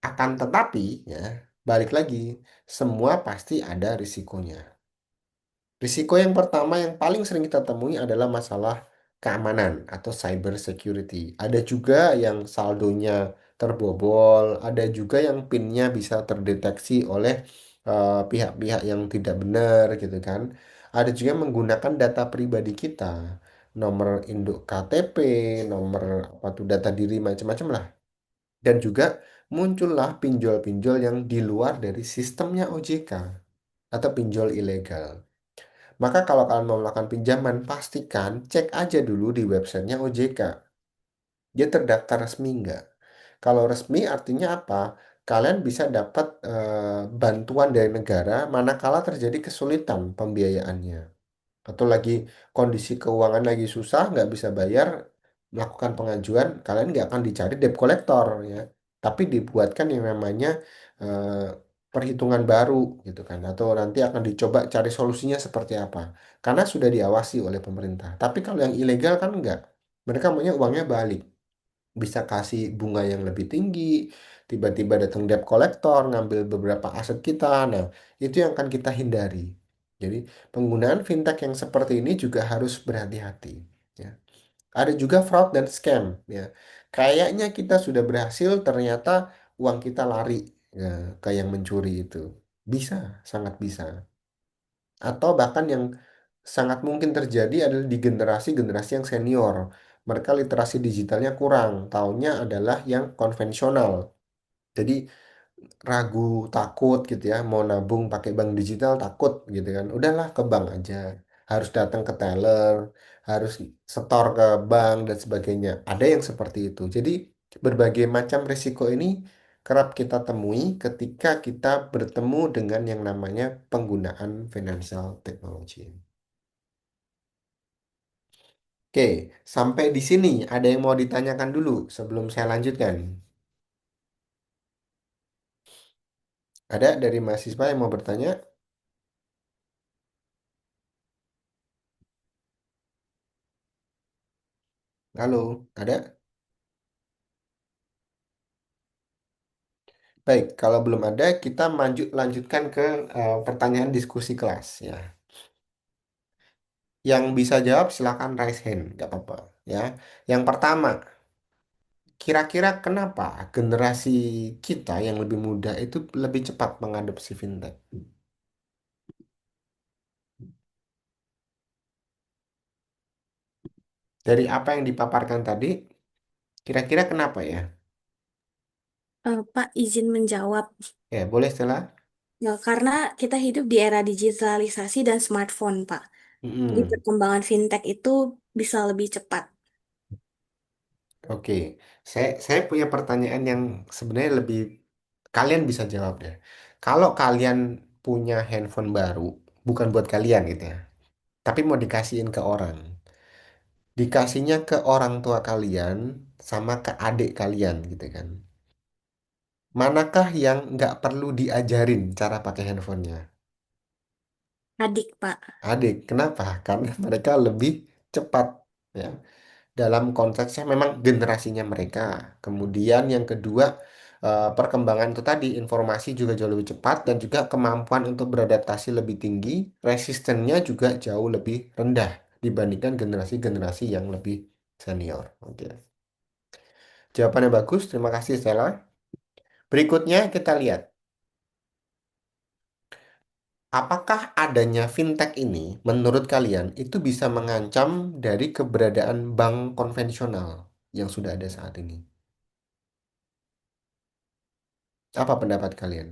Speaker 1: Akan tetapi ya, balik lagi, semua pasti ada risikonya. Risiko yang pertama yang paling sering kita temui adalah masalah keamanan atau cyber security. Ada juga yang saldonya terbobol, ada juga yang PIN-nya bisa terdeteksi oleh pihak-pihak yang tidak benar gitu kan. Ada juga yang menggunakan data pribadi kita, nomor induk KTP, nomor apa tuh data diri macam-macam lah. Dan juga muncullah pinjol-pinjol yang di luar dari sistemnya OJK atau pinjol ilegal. Maka kalau kalian mau melakukan pinjaman, pastikan cek aja dulu di websitenya OJK. Dia terdaftar resmi nggak? Kalau resmi artinya apa? Kalian bisa dapat bantuan dari negara manakala terjadi kesulitan pembiayaannya atau lagi kondisi keuangan lagi susah nggak bisa bayar melakukan pengajuan kalian nggak akan dicari debt collector ya tapi dibuatkan yang namanya eh, perhitungan baru gitu kan atau nanti akan dicoba cari solusinya seperti apa karena sudah diawasi oleh pemerintah tapi kalau yang ilegal kan enggak mereka maunya uangnya balik bisa kasih bunga yang lebih tinggi tiba-tiba datang debt collector ngambil beberapa aset kita nah itu yang akan kita hindari jadi penggunaan fintech yang seperti ini juga harus berhati-hati. Ya. Ada juga fraud dan scam ya. Kayaknya kita sudah berhasil, ternyata uang kita lari ya, ke yang mencuri itu. Bisa, sangat bisa. Atau bahkan yang sangat mungkin terjadi adalah di generasi-generasi yang senior. Mereka literasi digitalnya kurang, taunya adalah yang konvensional. Jadi ragu, takut gitu ya, mau nabung pakai bank digital takut gitu kan. Udahlah ke bank aja. Harus datang ke teller, harus setor ke bank dan sebagainya. Ada yang seperti itu. Jadi berbagai macam risiko ini kerap kita temui ketika kita bertemu dengan yang namanya penggunaan financial technology. Oke, sampai di sini ada yang mau ditanyakan dulu sebelum saya lanjutkan. Ada dari mahasiswa yang mau bertanya? Halo, ada? Baik, kalau belum ada, kita lanjutkan ke pertanyaan diskusi kelas ya. Yang bisa jawab silakan raise hand, nggak apa-apa ya. Yang pertama, kira-kira kenapa generasi kita yang lebih muda itu lebih cepat mengadopsi fintech? Dari apa yang dipaparkan tadi, kira-kira kenapa ya?
Speaker 4: Pak izin menjawab.
Speaker 1: Ya, boleh Stella?
Speaker 4: Ya, karena kita hidup di era digitalisasi dan smartphone, Pak. Jadi
Speaker 1: Mm-mm.
Speaker 4: perkembangan fintech itu bisa lebih cepat.
Speaker 1: Oke, saya punya pertanyaan yang sebenarnya lebih kalian bisa jawab deh. Kalau kalian punya handphone baru, bukan buat kalian gitu ya, tapi mau dikasihin ke orang, dikasihnya ke orang tua kalian sama ke adik kalian gitu kan. Manakah yang nggak perlu diajarin cara pakai handphonenya?
Speaker 4: Adik, Pak.
Speaker 1: Adik, kenapa? Karena mereka lebih cepat ya. Dalam konteksnya memang generasinya mereka. Kemudian yang kedua, perkembangan itu tadi informasi juga jauh lebih cepat dan juga kemampuan untuk beradaptasi lebih tinggi, resistennya juga jauh lebih rendah dibandingkan generasi-generasi yang lebih senior. Oke. Jawabannya bagus, terima kasih Stella. Berikutnya kita lihat, apakah adanya fintech ini menurut kalian itu bisa mengancam dari keberadaan bank konvensional yang sudah ada saat ini? Apa pendapat kalian?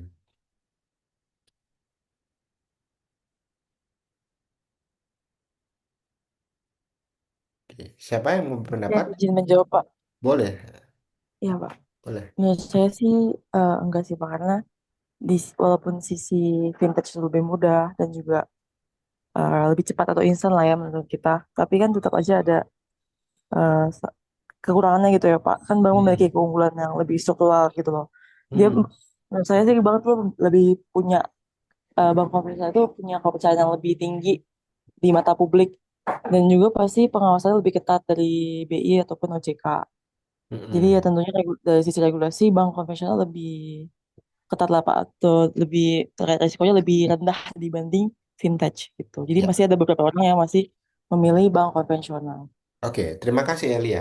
Speaker 1: Oke, siapa yang mau
Speaker 5: Ya,
Speaker 1: berpendapat?
Speaker 5: izin menjawab, Pak.
Speaker 1: Boleh,
Speaker 5: Iya, Pak.
Speaker 1: boleh.
Speaker 5: Menurut saya sih enggak sih, Pak. Karena walaupun sisi vintage itu lebih mudah dan juga lebih cepat atau instan lah ya menurut kita. Tapi kan tetap aja ada eh, sa- kekurangannya gitu ya, Pak. Kan bank memiliki
Speaker 1: Hmm,
Speaker 5: keunggulan yang lebih struktural gitu loh. Dia,
Speaker 1: hmm,
Speaker 5: menurut saya sih banget tuh lebih punya, bank konvensional itu punya kepercayaan yang lebih tinggi di mata publik. Dan juga pasti pengawasannya lebih ketat dari BI ataupun OJK. Jadi ya
Speaker 1: hmm.
Speaker 5: tentunya dari sisi regulasi bank konvensional lebih ketat lah Pak, atau lebih terkait resikonya lebih rendah dibanding vintage gitu. Jadi
Speaker 1: Ya,
Speaker 5: masih ada beberapa orang yang masih memilih bank konvensional.
Speaker 1: oke. Terima kasih Elia.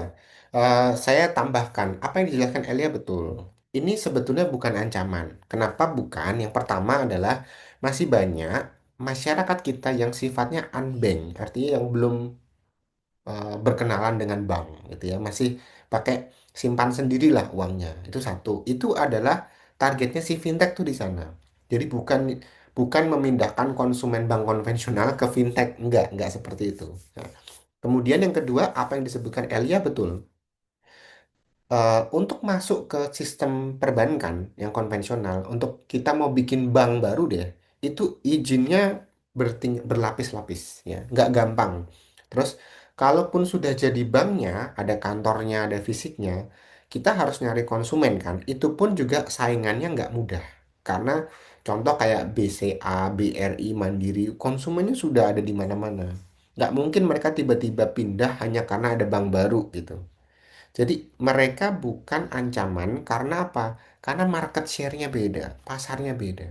Speaker 1: Saya tambahkan, apa yang dijelaskan Elia betul. Ini sebetulnya bukan ancaman. Kenapa bukan? Yang pertama adalah masih banyak masyarakat kita yang sifatnya unbanked, artinya yang belum berkenalan dengan bank gitu ya, masih pakai simpan sendirilah uangnya. Itu satu. Itu adalah targetnya si fintech tuh di sana. Jadi bukan memindahkan konsumen bank konvensional ke fintech, enggak seperti itu. Nah, kemudian yang kedua, apa yang disebutkan Elia betul. Untuk masuk ke sistem perbankan yang konvensional, untuk kita mau bikin bank baru deh, itu izinnya berlapis-lapis ya, nggak gampang. Terus, kalaupun sudah jadi banknya, ada kantornya, ada fisiknya, kita harus nyari konsumen kan. Itu pun juga saingannya nggak mudah. Karena contoh kayak BCA, BRI, Mandiri, konsumennya sudah ada di mana-mana. Nggak mungkin mereka tiba-tiba pindah hanya karena ada bank baru gitu. Jadi mereka bukan ancaman karena apa? Karena market share-nya beda, pasarnya beda.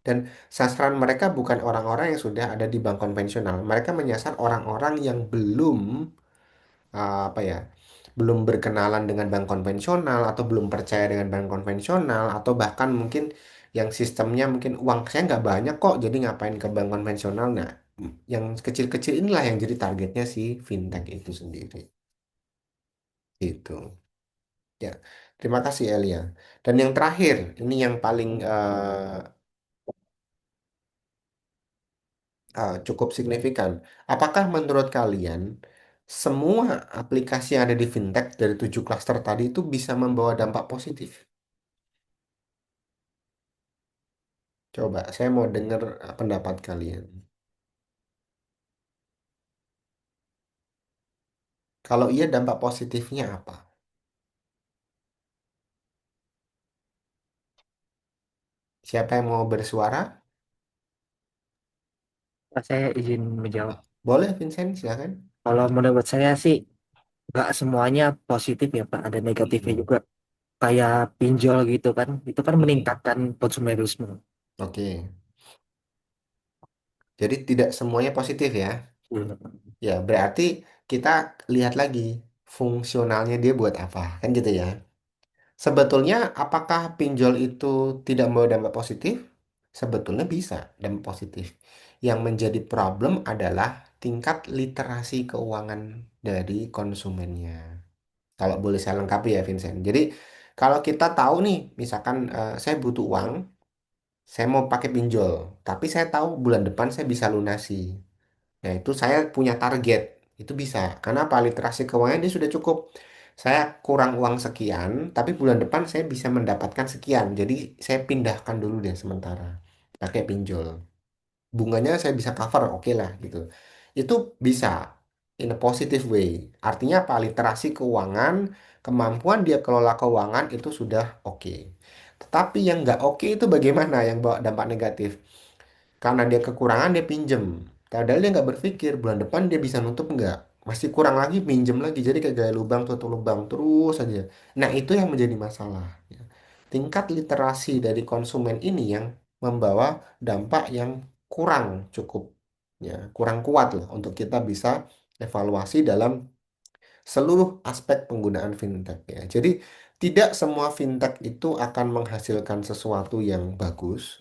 Speaker 1: Dan sasaran mereka bukan orang-orang yang sudah ada di bank konvensional. Mereka menyasar orang-orang yang belum apa ya, belum berkenalan dengan bank konvensional atau belum percaya dengan bank konvensional atau bahkan mungkin yang sistemnya mungkin uang saya nggak banyak kok jadi ngapain ke bank konvensional. Nah, yang kecil-kecil inilah yang jadi targetnya si fintech itu sendiri. Itu. Ya, terima kasih Elia. Dan yang terakhir, ini yang paling cukup signifikan. Apakah menurut kalian semua aplikasi yang ada di fintech dari 7 klaster tadi itu bisa membawa dampak positif? Coba, saya mau dengar pendapat kalian. Kalau iya, dampak positifnya apa? Siapa yang mau bersuara?
Speaker 3: Saya izin menjawab.
Speaker 1: Boleh, Vincent, silakan.
Speaker 3: Kalau menurut saya sih nggak semuanya positif ya Pak, ada negatifnya juga. Kayak pinjol gitu kan, itu kan meningkatkan konsumerisme.
Speaker 1: Oke, jadi tidak semuanya positif ya.
Speaker 3: Iya.
Speaker 1: Ya, berarti kita lihat lagi fungsionalnya dia buat apa, kan gitu ya. Sebetulnya apakah pinjol itu tidak membawa dampak positif? Sebetulnya bisa dampak positif. Yang menjadi problem adalah tingkat literasi keuangan dari konsumennya. Kalau boleh saya lengkapi ya Vincent. Jadi kalau kita tahu nih, misalkan saya butuh uang, saya mau pakai pinjol, tapi saya tahu bulan depan saya bisa lunasi. Nah, itu saya punya target. Itu bisa. Karena apa? Literasi keuangan dia sudah cukup. Saya kurang uang sekian, tapi bulan depan saya bisa mendapatkan sekian. Jadi saya pindahkan dulu deh sementara. Pakai pinjol. Bunganya saya bisa cover, oke lah gitu. Itu bisa in a positive way. Artinya apa? Literasi keuangan, kemampuan dia kelola keuangan itu sudah oke. Tetapi yang nggak oke itu bagaimana yang bawa dampak negatif? Karena dia kekurangan dia pinjem. Padahal dia nggak berpikir bulan depan dia bisa nutup nggak. Masih kurang lagi pinjem lagi. Jadi kayak gaya lubang tutup lubang terus saja. Nah itu yang menjadi masalah. Ya. Tingkat literasi dari konsumen ini yang membawa dampak yang kurang cukup. Ya, kurang kuat lah untuk kita bisa evaluasi dalam seluruh aspek penggunaan fintech ya. Jadi tidak semua fintech itu akan menghasilkan sesuatu yang bagus,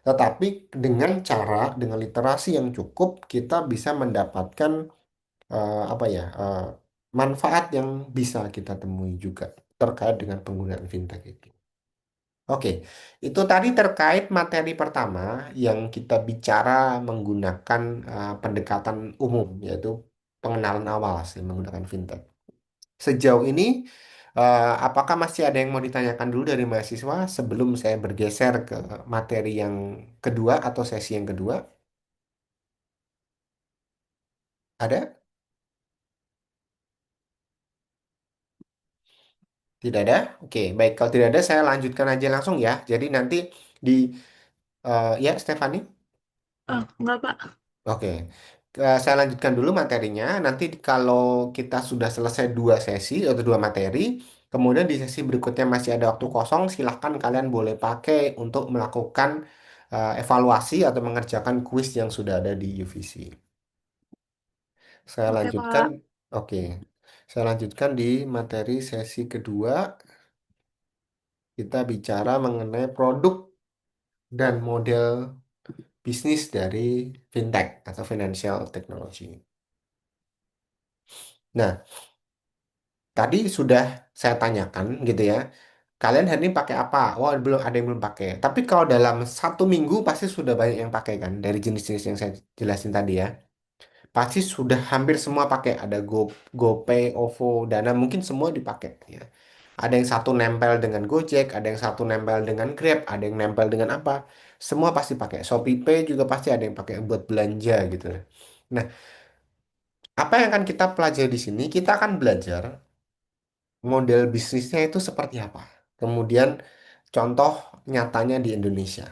Speaker 1: tetapi dengan literasi yang cukup, kita bisa mendapatkan apa ya manfaat yang bisa kita temui juga terkait dengan penggunaan fintech itu. Oke, itu tadi terkait materi pertama yang kita bicara menggunakan pendekatan umum, yaitu pengenalan awal sih menggunakan fintech. Sejauh ini, apakah masih ada yang mau ditanyakan dulu dari mahasiswa sebelum saya bergeser ke materi yang kedua atau sesi yang kedua? Ada? Tidak ada? Oke, baik. Kalau tidak ada, saya lanjutkan aja langsung ya. Jadi nanti di, ya, Stefani.
Speaker 2: Oh, enggak, Pak.
Speaker 1: Oke, saya lanjutkan dulu materinya. Nanti kalau kita sudah selesai 2 sesi atau 2 materi, kemudian di sesi berikutnya masih ada waktu kosong, silahkan kalian boleh pakai untuk melakukan evaluasi atau mengerjakan kuis yang sudah ada di UVC. Saya
Speaker 2: Oke,
Speaker 1: lanjutkan,
Speaker 2: Pak.
Speaker 1: oke. Saya lanjutkan di materi sesi kedua. Kita bicara mengenai produk dan model bisnis dari fintech atau financial technology. Nah, tadi sudah saya tanyakan gitu ya. Kalian hari ini pakai apa? Wah, belum ada yang belum pakai. Tapi kalau dalam 1 minggu pasti sudah banyak yang pakai kan dari jenis-jenis yang saya jelasin tadi ya. Pasti sudah hampir semua pakai. Ada GoPay, OVO, Dana, mungkin semua dipakai ya. Ada yang satu nempel dengan Gojek, ada yang satu nempel dengan Grab, ada yang nempel dengan apa. Semua pasti pakai. ShopeePay juga pasti ada yang pakai buat belanja gitu. Nah, apa yang akan kita pelajari di sini? Kita akan belajar model bisnisnya itu seperti apa. Kemudian contoh nyatanya di Indonesia.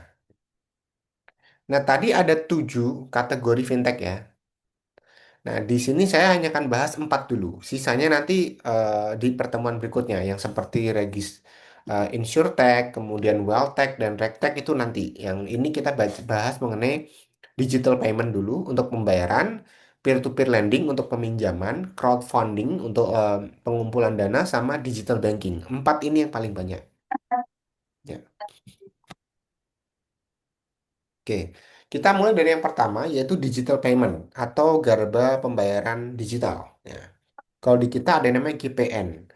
Speaker 1: Nah, tadi ada 7 kategori fintech ya. Nah, di sini saya hanya akan bahas 4 dulu. Sisanya nanti di pertemuan berikutnya yang seperti InsurTech, kemudian WealthTech, dan RegTech itu nanti. Yang ini kita bahas mengenai digital payment dulu untuk pembayaran. peer-to-peer lending untuk peminjaman, crowdfunding untuk pengumpulan dana, sama digital banking. Empat ini yang paling banyak. Ya. Oke, kita mulai dari yang pertama yaitu digital payment atau garba pembayaran digital. Ya. Kalau di kita ada yang namanya GPN.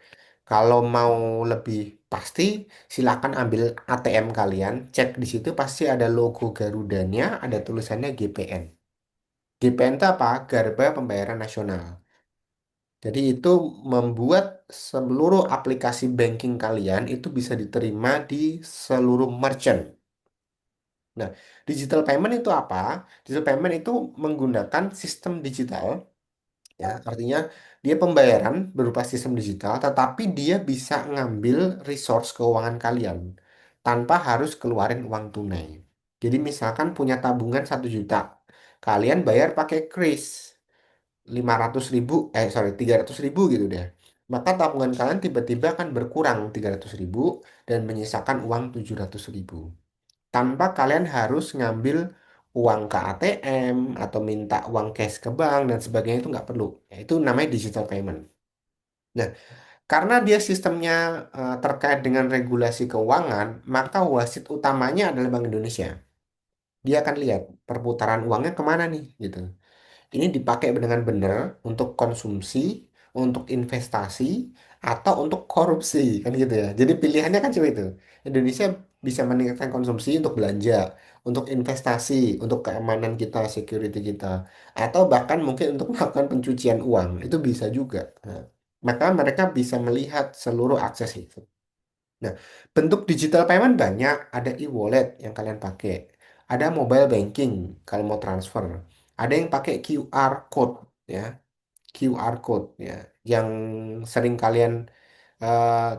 Speaker 1: Kalau mau lebih pasti, silakan ambil ATM kalian, cek di situ pasti ada logo Garudanya, ada tulisannya GPN. GPN itu apa? Garba Pembayaran Nasional. Jadi itu membuat seluruh aplikasi banking kalian itu bisa diterima di seluruh merchant. Nah, digital payment itu apa? Digital payment itu menggunakan sistem digital, ya, artinya dia pembayaran berupa sistem digital, tetapi dia bisa ngambil resource keuangan kalian tanpa harus keluarin uang tunai. Jadi misalkan punya tabungan 1 juta, kalian bayar pakai kris 500 ribu, sorry 300 ribu gitu deh. Maka tabungan kalian tiba-tiba akan berkurang 300 ribu dan menyisakan uang 700 ribu tanpa kalian harus ngambil uang ke ATM atau minta uang cash ke bank dan sebagainya, itu nggak perlu. Ya, itu namanya digital payment. Nah, karena dia sistemnya terkait dengan regulasi keuangan, maka wasit utamanya adalah Bank Indonesia. Dia akan lihat perputaran uangnya kemana nih, gitu. Ini dipakai dengan benar untuk konsumsi, untuk investasi, atau untuk korupsi, kan gitu ya. Jadi pilihannya kan cuma itu. Indonesia bisa meningkatkan konsumsi untuk belanja, untuk investasi, untuk keamanan kita, security kita, atau bahkan mungkin untuk melakukan pencucian uang. Itu bisa juga. Nah, maka mereka bisa melihat seluruh akses itu. Nah, bentuk digital payment banyak. Ada e-wallet yang kalian pakai. Ada mobile banking kalau mau transfer. Ada yang pakai QR code, ya. QR code, ya. Yang sering kalian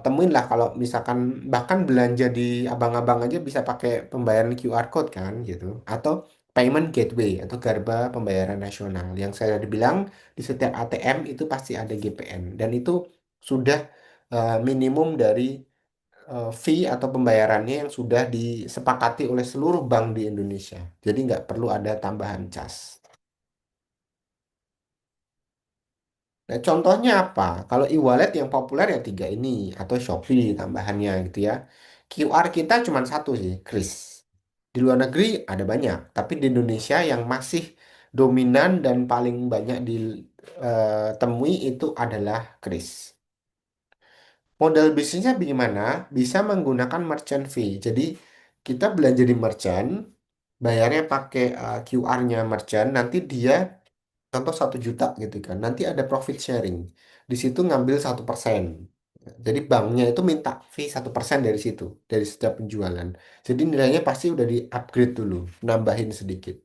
Speaker 1: temuin lah kalau misalkan bahkan belanja di abang-abang aja bisa pakai pembayaran QR code kan gitu. Atau payment gateway atau garba pembayaran nasional. Yang saya udah bilang di setiap ATM itu pasti ada GPN dan itu sudah minimum dari fee atau pembayarannya yang sudah disepakati oleh seluruh bank di Indonesia. Jadi nggak perlu ada tambahan cas. Nah, contohnya apa? Kalau e-wallet yang populer ya tiga ini atau Shopee tambahannya gitu ya. QR kita cuma satu sih, Kris. Di luar negeri ada banyak, tapi di Indonesia yang masih dominan dan paling banyak ditemui itu adalah Kris. Model bisnisnya bagaimana? Bisa menggunakan merchant fee. Jadi kita belanja di merchant, bayarnya pakai QR-nya merchant, nanti dia contoh 1 juta gitu kan, nanti ada profit sharing. Di situ ngambil 1%. Jadi banknya itu minta fee 1% dari situ, dari setiap penjualan. Jadi nilainya pasti udah di-upgrade dulu, nambahin sedikit.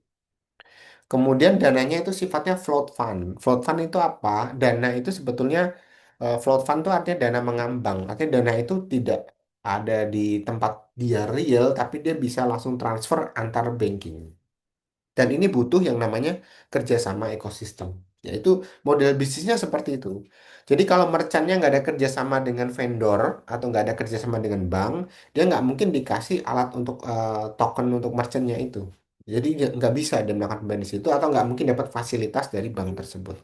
Speaker 1: Kemudian dananya itu sifatnya float fund. Float fund itu apa? Dana itu sebetulnya float fund itu artinya dana mengambang. Artinya dana itu tidak ada di tempat dia real, tapi dia bisa langsung transfer antar banking. Dan ini butuh yang namanya kerjasama ekosistem. Yaitu model bisnisnya seperti itu. Jadi kalau merchantnya nggak ada kerjasama dengan vendor atau nggak ada kerjasama dengan bank, dia nggak mungkin dikasih alat untuk token untuk merchantnya itu. Jadi nggak bisa dia melakukan pembayaran di situ atau nggak mungkin dapat fasilitas dari bank tersebut.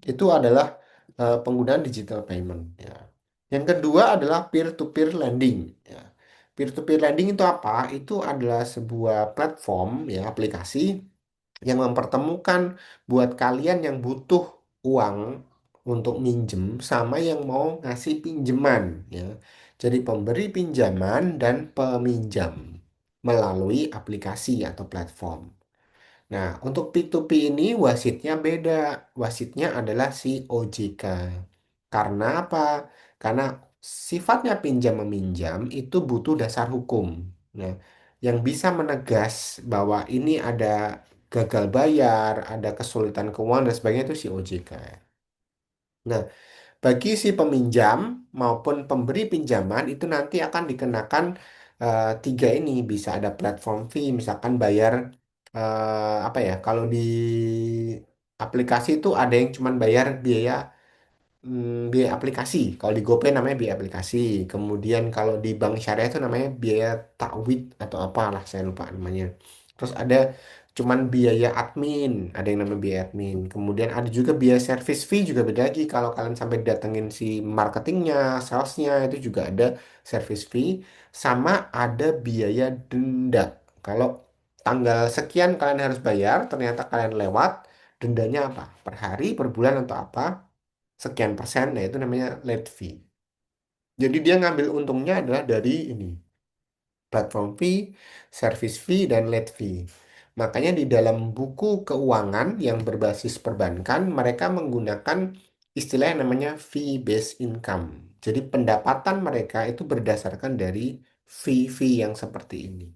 Speaker 1: Itu adalah penggunaan digital payment. Ya. Yang kedua adalah peer-to-peer lending. Ya. Peer-to-peer lending itu apa? Itu adalah sebuah platform, ya, aplikasi yang mempertemukan buat kalian yang butuh uang untuk minjem sama yang mau ngasih pinjaman, ya. Jadi pemberi pinjaman dan peminjam melalui aplikasi atau platform. Nah, untuk P2P ini wasitnya beda. Wasitnya adalah si OJK. Karena apa? Karena sifatnya pinjam meminjam itu butuh dasar hukum. Nah, yang bisa menegas bahwa ini ada gagal bayar, ada kesulitan keuangan dan sebagainya itu si OJK. Nah, bagi si peminjam maupun pemberi pinjaman itu nanti akan dikenakan tiga ini. Bisa ada platform fee, misalkan bayar apa ya? Kalau di aplikasi itu ada yang cuman bayar biaya biaya aplikasi. Kalau di GoPay namanya biaya aplikasi. Kemudian kalau di bank syariah itu namanya biaya takwid atau apalah saya lupa namanya. Terus ada cuman biaya admin, ada yang namanya biaya admin. Kemudian ada juga biaya service fee juga beda lagi. Kalau kalian sampai datengin si marketingnya, salesnya itu juga ada service fee. Sama ada biaya denda. Kalau tanggal sekian kalian harus bayar, ternyata kalian lewat, dendanya apa? Per hari, per bulan atau apa? Sekian persen, nah itu namanya late fee. Jadi dia ngambil untungnya adalah dari ini platform fee, service fee, dan late fee. Makanya di dalam buku keuangan yang berbasis perbankan, mereka menggunakan istilah yang namanya fee-based income. Jadi pendapatan mereka itu berdasarkan dari fee-fee yang seperti ini.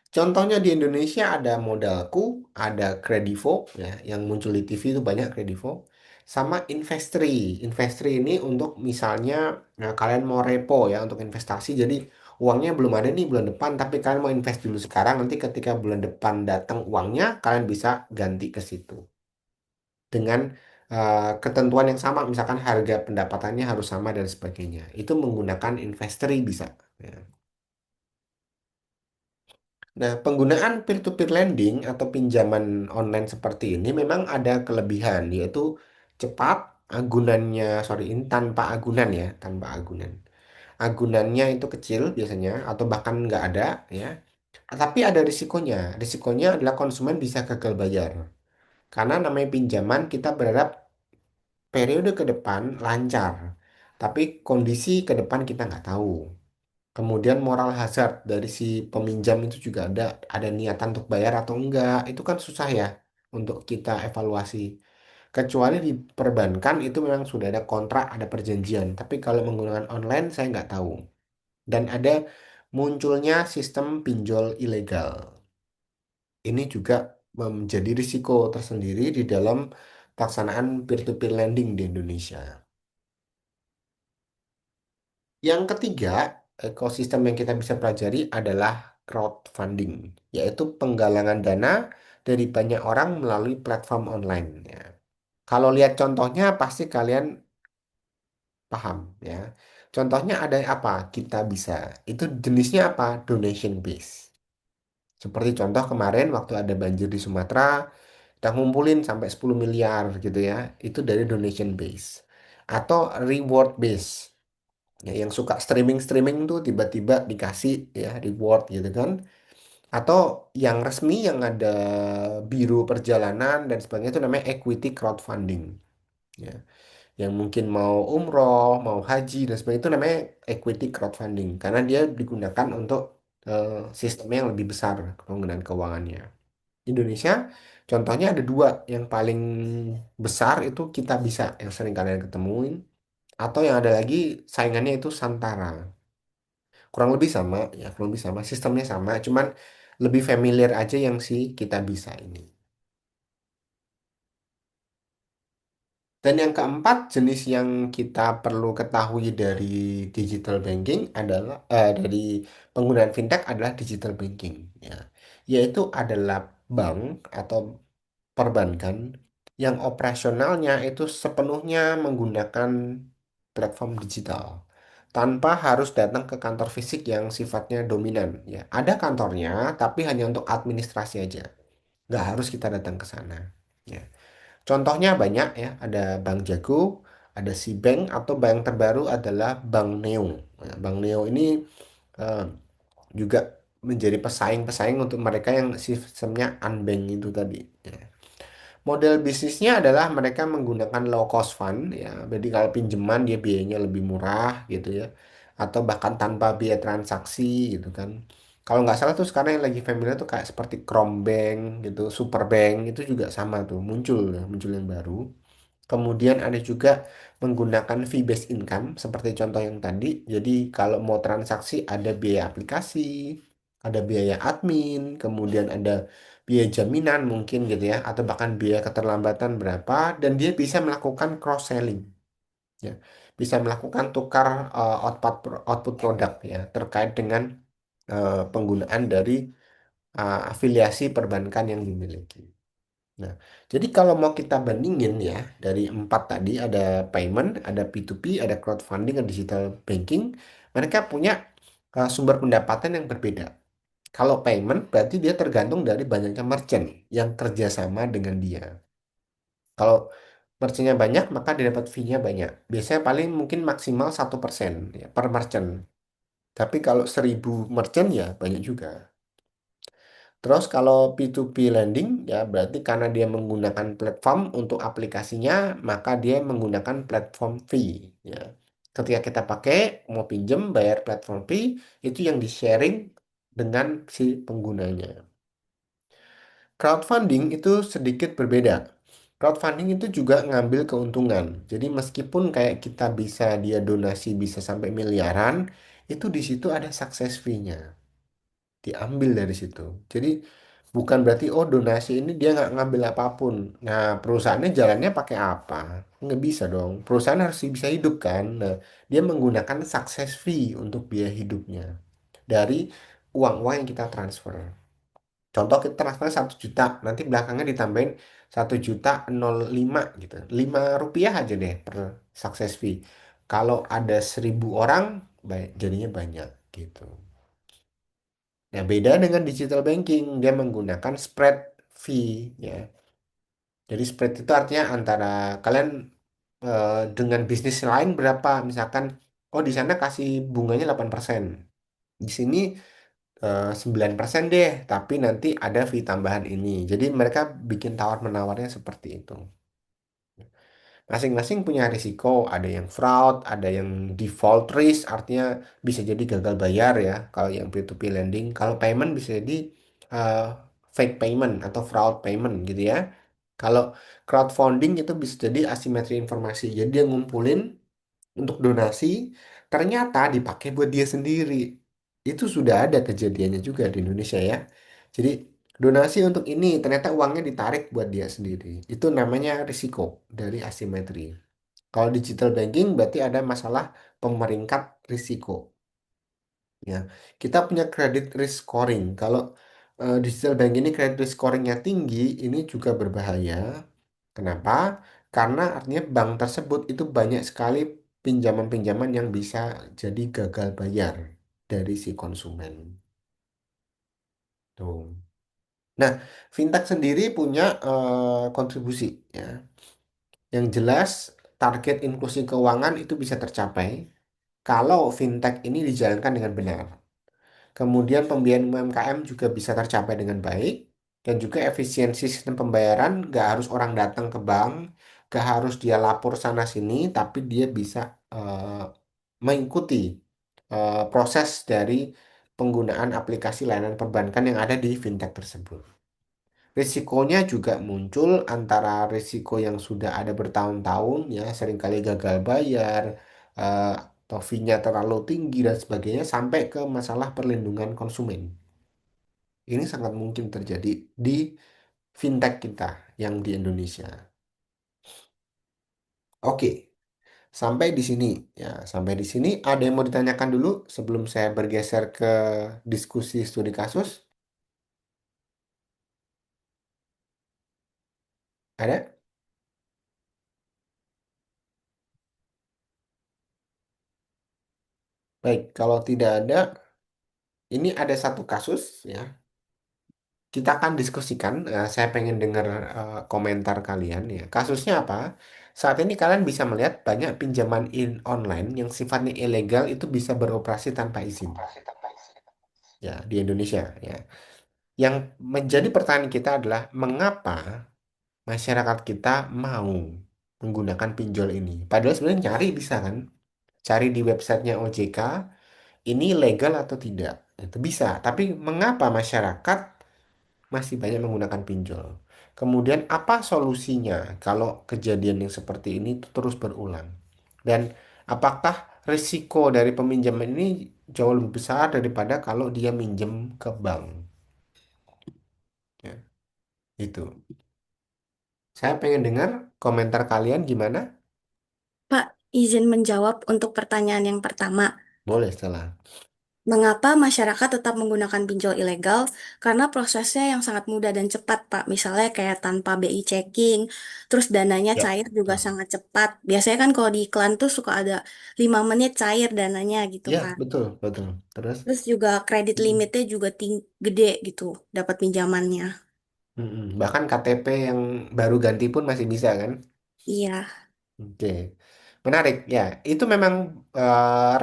Speaker 1: Contohnya di Indonesia ada Modalku, ada Kredivo, ya, yang muncul di TV itu banyak Kredivo, sama Investri. Investri ini untuk misalnya kalian mau repo ya untuk investasi, jadi uangnya belum ada nih bulan depan, tapi kalian mau invest dulu sekarang, nanti ketika bulan depan datang uangnya, kalian bisa ganti ke situ dengan ketentuan yang sama, misalkan harga pendapatannya harus sama dan sebagainya. Itu menggunakan Investri bisa. Ya. Nah, penggunaan peer-to-peer lending atau pinjaman online seperti ini memang ada kelebihan, yaitu cepat, sorry, ini tanpa agunan ya, tanpa agunan. Agunannya itu kecil biasanya, atau bahkan nggak ada ya. Tapi ada risikonya. Risikonya adalah konsumen bisa gagal bayar. Karena namanya pinjaman, kita berharap periode ke depan lancar. Tapi kondisi ke depan kita nggak tahu. Kemudian moral hazard dari si peminjam itu juga ada niatan untuk bayar atau enggak. Itu kan susah ya untuk kita evaluasi. Kecuali di perbankan itu memang sudah ada kontrak, ada perjanjian. Tapi kalau menggunakan online saya nggak tahu. Dan ada munculnya sistem pinjol ilegal. Ini juga menjadi risiko tersendiri di dalam pelaksanaan peer-to-peer lending di Indonesia. Yang ketiga, ekosistem yang kita bisa pelajari adalah crowdfunding, yaitu penggalangan dana dari banyak orang melalui platform online. Ya. Kalau lihat contohnya, pasti kalian paham ya. Contohnya ada apa? Kita bisa. Itu jenisnya apa? Donation base. Seperti contoh kemarin waktu ada banjir di Sumatera, kita ngumpulin sampai 10 miliar gitu ya. Itu dari donation base. Atau reward base. Ya, yang suka streaming-streaming tuh tiba-tiba dikasih ya reward gitu kan. Atau yang resmi yang ada biro perjalanan dan sebagainya itu namanya equity crowdfunding. Ya. Yang mungkin mau umroh, mau haji dan sebagainya itu namanya equity crowdfunding karena dia digunakan untuk sistemnya yang lebih besar penggunaan keuangannya. Indonesia contohnya ada dua yang paling besar itu kita bisa yang sering kalian ketemuin atau yang ada lagi saingannya itu Santara. Kurang lebih sama ya, kurang lebih sama, sistemnya sama, cuman lebih familiar aja yang si kita bisa ini. Dan yang keempat, jenis yang kita perlu ketahui dari digital banking adalah dari penggunaan fintech adalah digital banking ya. Yaitu adalah bank atau perbankan yang operasionalnya itu sepenuhnya menggunakan platform digital tanpa harus datang ke kantor fisik yang sifatnya dominan ya. Ada kantornya tapi hanya untuk administrasi aja. Nggak harus kita datang ke sana. Ya. Contohnya banyak ya, ada Bank Jago, ada Bank atau bank terbaru adalah Bank Neo. Nah, Bank Neo ini eh, juga menjadi pesaing-pesaing untuk mereka yang sistemnya unbank itu tadi. Ya. Model bisnisnya adalah mereka menggunakan low cost fund ya. Jadi kalau pinjaman dia biayanya lebih murah gitu ya. Atau bahkan tanpa biaya transaksi gitu kan. Kalau nggak salah tuh sekarang yang lagi familiar tuh kayak seperti Crombank gitu, Superbank itu juga sama tuh muncul ya, muncul yang baru. Kemudian ada juga menggunakan fee-based income seperti contoh yang tadi. Jadi kalau mau transaksi ada biaya aplikasi, ada biaya admin, kemudian ada biaya jaminan mungkin gitu ya, atau bahkan biaya keterlambatan berapa, dan dia bisa melakukan cross-selling. Ya. Bisa melakukan tukar output produk ya terkait dengan penggunaan dari afiliasi perbankan yang dimiliki. Nah, jadi kalau mau kita bandingin ya, dari empat tadi ada payment, ada P2P, ada crowdfunding, ada digital banking, mereka punya sumber pendapatan yang berbeda. Kalau payment berarti dia tergantung dari banyaknya merchant yang kerjasama dengan dia. Kalau merchantnya banyak, maka dia dapat fee-nya banyak. Biasanya paling mungkin maksimal 1% ya, per merchant. Tapi kalau 1.000 merchant ya banyak juga. Terus kalau P2P lending ya berarti karena dia menggunakan platform untuk aplikasinya, maka dia menggunakan platform fee ya. Ketika kita pakai mau pinjem bayar platform fee itu yang di-sharing dengan si penggunanya. Crowdfunding itu sedikit berbeda. Crowdfunding itu juga ngambil keuntungan. Jadi meskipun kayak kita bisa dia donasi bisa sampai miliaran, itu di situ ada success fee-nya diambil dari situ. Jadi bukan berarti oh donasi ini dia nggak ngambil apapun. Nah perusahaannya jalannya pakai apa? Nggak bisa dong. Perusahaan harus bisa hidup kan. Nah dia menggunakan success fee untuk biaya hidupnya dari uang-uang yang kita transfer. Contoh kita transfer 1 juta, nanti belakangnya ditambahin 1,05 gitu. 5 rupiah aja deh per success fee. Kalau ada 1.000 orang, jadinya banyak gitu. Nah, beda dengan digital banking, dia menggunakan spread fee ya. Jadi spread itu artinya antara kalian dengan bisnis lain berapa, misalkan oh di sana kasih bunganya 8%. Di sini 9% deh, tapi nanti ada fee tambahan ini. Jadi mereka bikin tawar-menawarnya seperti itu. Masing-masing punya risiko, ada yang fraud, ada yang default risk, artinya bisa jadi gagal bayar ya. Kalau yang P2P lending, kalau payment bisa jadi uh, fake payment atau fraud payment gitu ya. Kalau crowdfunding itu bisa jadi asimetri informasi. Jadi dia ngumpulin untuk donasi, ternyata dipakai buat dia sendiri. Itu sudah ada kejadiannya juga di Indonesia ya. Jadi donasi untuk ini ternyata uangnya ditarik buat dia sendiri. Itu namanya risiko dari asimetri. Kalau digital banking berarti ada masalah pemeringkat risiko. Ya, kita punya credit risk scoring. Kalau digital bank ini credit risk scoringnya tinggi, ini juga berbahaya. Kenapa? Karena artinya bank tersebut itu banyak sekali pinjaman-pinjaman yang bisa jadi gagal bayar dari si konsumen. Tuh. Nah, fintech sendiri punya kontribusi ya. Yang jelas target inklusi keuangan itu bisa tercapai kalau fintech ini dijalankan dengan benar. Kemudian pembiayaan UMKM juga bisa tercapai dengan baik dan juga efisiensi sistem pembayaran nggak harus orang datang ke bank, nggak harus dia lapor sana sini, tapi dia bisa mengikuti proses dari penggunaan aplikasi layanan perbankan yang ada di fintech tersebut. Risikonya juga muncul antara risiko yang sudah ada bertahun-tahun ya seringkali gagal bayar atau fee-nya terlalu tinggi dan sebagainya sampai ke masalah perlindungan konsumen. Ini sangat mungkin terjadi di fintech kita yang di Indonesia. Oke, sampai di sini ya, sampai di sini ada yang mau ditanyakan dulu sebelum saya bergeser ke diskusi studi kasus? Ada? Baik, kalau tidak ada, ini ada satu kasus ya. Kita akan diskusikan. Saya pengen dengar komentar kalian ya. Kasusnya apa? Saat ini kalian bisa melihat banyak pinjaman online yang sifatnya ilegal itu bisa beroperasi tanpa izin ya di Indonesia ya. Yang menjadi pertanyaan kita adalah mengapa masyarakat kita mau menggunakan pinjol ini? Padahal sebenarnya nyari bisa kan? Cari di websitenya OJK ini legal atau tidak? Itu bisa. Tapi mengapa masyarakat masih banyak menggunakan pinjol. Kemudian apa solusinya kalau kejadian yang seperti ini terus berulang? Dan apakah risiko dari peminjaman ini jauh lebih besar daripada kalau dia minjem ke bank? Ya, itu. Saya pengen dengar komentar kalian gimana?
Speaker 4: Pak, izin menjawab untuk pertanyaan yang pertama.
Speaker 1: Boleh setelah.
Speaker 4: Mengapa masyarakat tetap menggunakan pinjol ilegal? Karena prosesnya yang sangat mudah dan cepat, Pak. Misalnya kayak tanpa BI checking, terus dananya
Speaker 1: Ya,
Speaker 4: cair juga
Speaker 1: betul.
Speaker 4: sangat cepat. Biasanya kan kalau di iklan tuh suka ada 5 menit cair dananya gitu
Speaker 1: Ya,
Speaker 4: kan.
Speaker 1: betul, betul. Terus,
Speaker 4: Terus juga kredit
Speaker 1: mm,
Speaker 4: limitnya juga gede gitu, dapat pinjamannya.
Speaker 1: bahkan KTP yang baru ganti pun masih bisa kan?
Speaker 4: Iya.
Speaker 1: Oke, menarik ya. Itu memang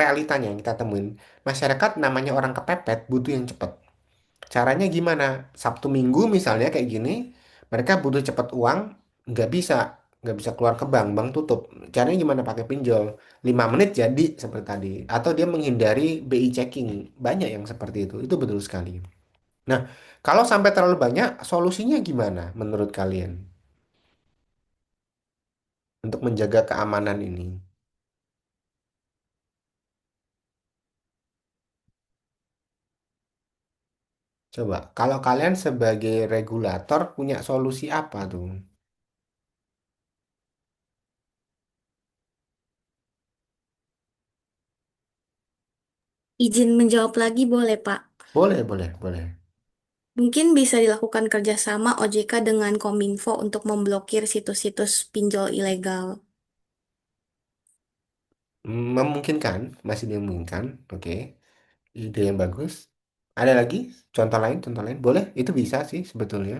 Speaker 1: realitanya yang kita temuin. Masyarakat namanya orang kepepet butuh yang cepat. Caranya gimana? Sabtu Minggu misalnya kayak gini, mereka butuh cepat uang, nggak bisa, nggak bisa keluar ke bank, bank tutup. Caranya gimana? Pakai pinjol. 5 menit jadi seperti tadi. Atau dia menghindari BI checking. Banyak yang seperti itu. Itu betul sekali. Nah, kalau sampai terlalu banyak, solusinya gimana menurut kalian untuk menjaga keamanan ini? Coba, kalau kalian sebagai regulator punya solusi apa tuh?
Speaker 4: Izin menjawab lagi boleh, Pak?
Speaker 1: Boleh, boleh, boleh.
Speaker 4: Mungkin bisa dilakukan kerjasama OJK dengan Kominfo untuk memblokir situs-situs pinjol ilegal.
Speaker 1: Memungkinkan, masih dimungkinkan. Oke, ide yang bagus. Ada lagi contoh lain, contoh lain? Boleh, itu bisa sih sebetulnya.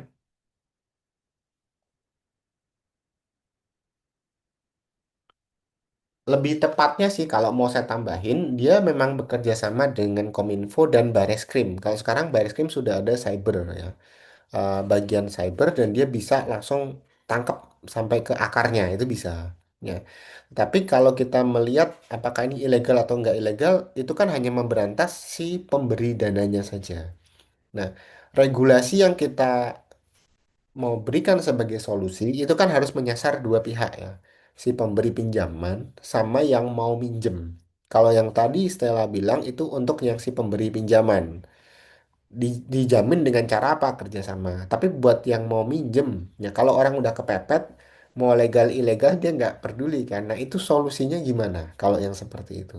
Speaker 1: Lebih tepatnya sih kalau mau saya tambahin, dia memang bekerja sama dengan Kominfo dan Bareskrim. Kalau sekarang Bareskrim sudah ada cyber ya. Bagian cyber dan dia bisa langsung tangkap sampai ke akarnya itu bisa ya. Tapi kalau kita melihat apakah ini ilegal atau enggak ilegal itu kan hanya memberantas si pemberi dananya saja. Nah, regulasi yang kita mau berikan sebagai solusi itu kan harus menyasar dua pihak ya. Si pemberi pinjaman sama yang mau minjem. Kalau yang tadi Stella bilang itu untuk yang si pemberi pinjaman dijamin dengan cara apa kerjasama. Tapi buat yang mau minjem, ya kalau orang udah kepepet, mau legal ilegal dia nggak peduli kan. Nah itu solusinya gimana kalau yang seperti itu?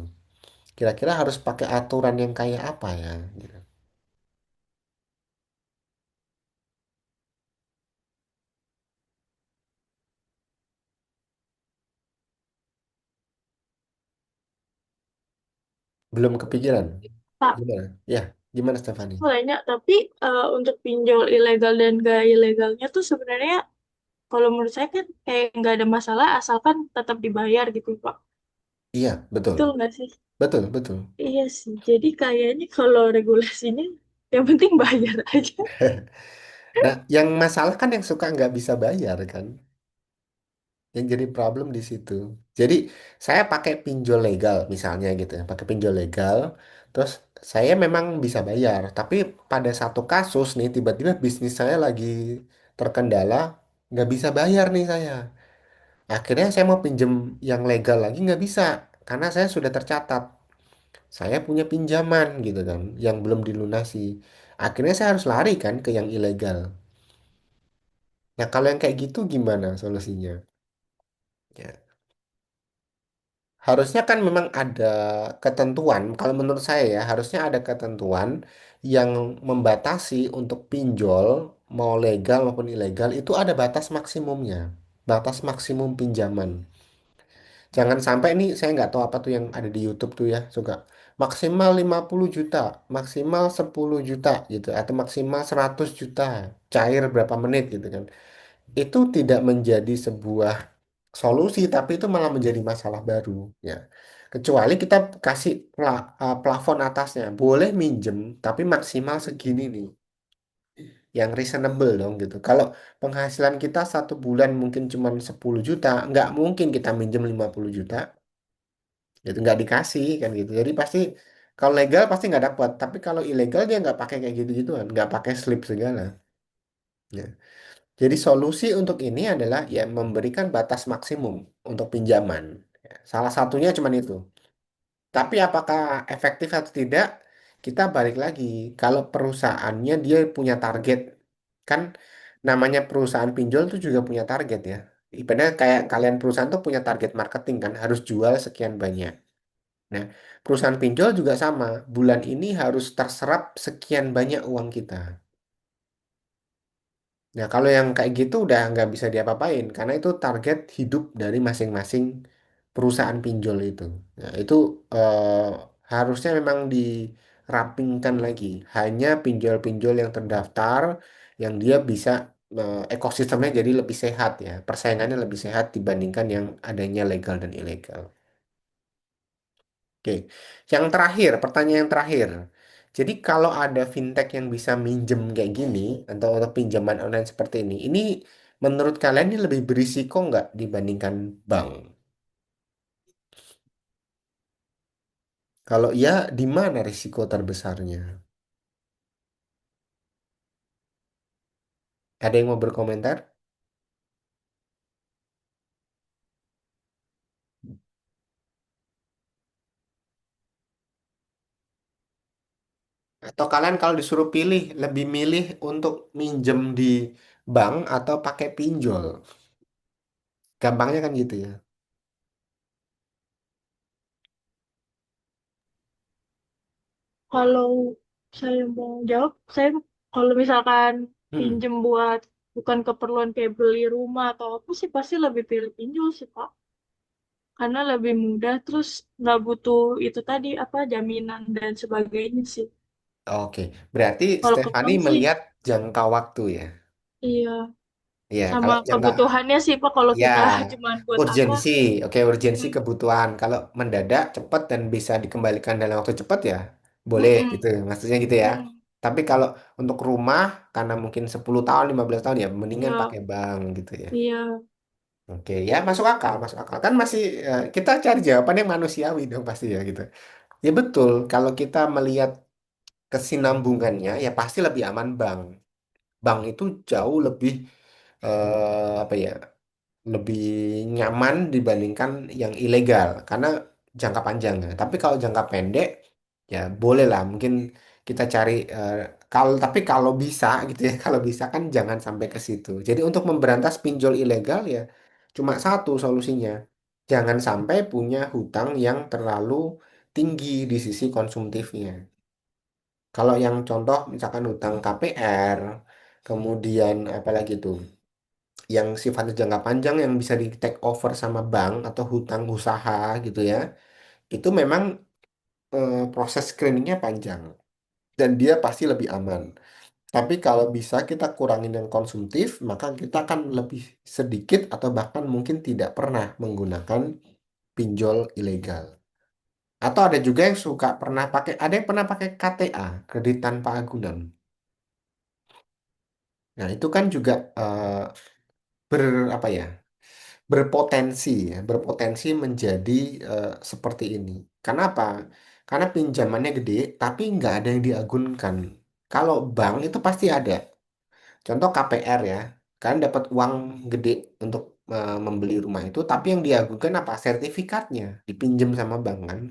Speaker 1: Kira-kira harus pakai aturan yang kayak apa ya? Gitu. Belum kepikiran.
Speaker 2: Pak,
Speaker 1: Gimana? Ya, gimana Stefani?
Speaker 2: aku nanya, tapi untuk pinjol ilegal dan gak ilegalnya tuh sebenarnya kalau menurut saya kan kayak nggak ada masalah asalkan tetap dibayar gitu, Pak.
Speaker 1: Iya, betul.
Speaker 2: Betul nggak sih?
Speaker 1: Betul, betul.
Speaker 2: Iya sih. Jadi kayaknya kalau regulasinya yang penting bayar aja.
Speaker 1: Nah, yang masalah kan yang suka nggak bisa bayar kan? Yang jadi problem di situ. Jadi saya pakai pinjol legal misalnya gitu ya, pakai pinjol legal, terus saya memang bisa bayar, tapi pada satu kasus nih tiba-tiba bisnis saya lagi terkendala, nggak bisa bayar nih saya. Akhirnya saya mau pinjem yang legal lagi nggak bisa, karena saya sudah tercatat. Saya punya pinjaman gitu kan, yang belum dilunasi. Akhirnya saya harus lari kan ke yang ilegal. Nah kalau yang kayak gitu gimana solusinya? Ya. Harusnya kan memang ada ketentuan, kalau menurut saya ya, harusnya ada ketentuan yang membatasi untuk pinjol, mau legal maupun ilegal, itu ada batas maksimumnya. Batas maksimum pinjaman. Jangan sampai nih, saya nggak tahu apa tuh yang ada di YouTube tuh ya, suka maksimal 50 juta, maksimal 10 juta gitu, atau maksimal 100 juta, cair berapa menit gitu kan. Itu tidak menjadi sebuah solusi, tapi itu malah menjadi masalah baru ya. Kecuali kita kasih plafon atasnya, boleh minjem, tapi maksimal segini nih, yang reasonable dong gitu. Kalau penghasilan kita satu bulan mungkin cuma 10 juta, nggak mungkin kita minjem 50 juta, gitu nggak dikasih kan gitu. Jadi pasti kalau legal pasti nggak dapat, tapi kalau ilegal dia nggak pakai kayak gitu-gituan, nggak pakai slip segala. Ya. Jadi solusi untuk ini adalah ya memberikan batas maksimum untuk pinjaman. Ya, salah satunya cuma itu. Tapi apakah efektif atau tidak, kita balik lagi. Kalau perusahaannya dia punya target, kan namanya perusahaan pinjol itu juga punya target ya. Ibaratnya kayak kalian perusahaan tuh punya target marketing kan, harus jual sekian banyak. Nah, perusahaan pinjol juga sama. Bulan ini harus terserap sekian banyak uang kita. Nah, kalau yang kayak gitu udah nggak bisa diapa-apain karena itu target hidup dari masing-masing perusahaan pinjol itu. Nah, itu harusnya memang dirapingkan lagi. Hanya pinjol-pinjol yang terdaftar yang dia bisa ekosistemnya jadi lebih sehat ya. Persaingannya lebih sehat dibandingkan yang adanya legal dan ilegal. Oke, yang terakhir, pertanyaan yang terakhir. Jadi kalau ada fintech yang bisa minjem kayak gini atau pinjaman online seperti ini menurut kalian ini lebih berisiko nggak dibandingkan bank? Kalau iya, di mana risiko terbesarnya? Ada yang mau berkomentar? Atau kalian kalau disuruh pilih, lebih milih untuk minjem di bank atau pakai pinjol? Gampangnya kan gitu ya.
Speaker 2: Kalau saya mau jawab, saya kalau misalkan
Speaker 1: Hmm.
Speaker 2: pinjem buat bukan keperluan kayak beli rumah atau apa sih pasti lebih pilih pinjol sih Pak. Karena lebih mudah terus nggak butuh itu tadi apa jaminan dan sebagainya sih.
Speaker 1: Oke, berarti
Speaker 2: Kalau ke
Speaker 1: Stefani
Speaker 2: bank sih
Speaker 1: melihat jangka waktu ya.
Speaker 2: iya
Speaker 1: Iya,
Speaker 2: sama
Speaker 1: kalau jangka
Speaker 2: kebutuhannya sih Pak kalau
Speaker 1: ya,
Speaker 2: kita cuman buat apa.
Speaker 1: urgensi, oke urgensi
Speaker 2: Mm,
Speaker 1: kebutuhan. Kalau mendadak, cepat dan bisa dikembalikan dalam waktu cepat ya, boleh gitu.
Speaker 2: mm-mm,
Speaker 1: Maksudnya gitu ya.
Speaker 2: mm-mm.
Speaker 1: Tapi kalau untuk rumah, karena mungkin 10 tahun, 15 tahun ya, mendingan
Speaker 2: Iya,
Speaker 1: pakai bank gitu ya.
Speaker 2: iya.
Speaker 1: Oke, ya masuk akal, masuk akal. Kan masih kita cari jawaban yang manusiawi dong pasti ya gitu. Ya betul, kalau kita melihat kesinambungannya, ya pasti lebih aman bank. Bank itu jauh lebih apa ya? Lebih nyaman dibandingkan yang ilegal karena jangka panjang ya. Tapi kalau jangka pendek ya boleh lah mungkin kita cari kalau tapi kalau bisa gitu ya kalau bisa kan jangan sampai ke situ. Jadi untuk memberantas pinjol ilegal ya cuma satu solusinya. Jangan sampai punya hutang yang terlalu tinggi di sisi konsumtifnya. Kalau yang contoh misalkan hutang KPR, kemudian apalagi tuh yang sifatnya jangka panjang yang bisa di take over sama bank atau hutang usaha gitu ya, itu memang proses screeningnya panjang dan dia pasti lebih aman. Tapi kalau bisa kita kurangin yang konsumtif, maka kita akan lebih sedikit atau bahkan mungkin tidak pernah menggunakan pinjol ilegal. Atau ada juga yang suka pernah pakai, ada yang pernah pakai KTA, kredit tanpa agunan. Nah, itu kan juga ber apa ya? Berpotensi ya, berpotensi menjadi seperti ini. Kenapa? Karena pinjamannya gede, tapi nggak ada yang diagunkan. Kalau bank itu pasti ada. Contoh KPR ya, kalian dapat uang gede untuk membeli rumah itu, tapi yang diagunkan apa? Sertifikatnya, dipinjam sama bank kan.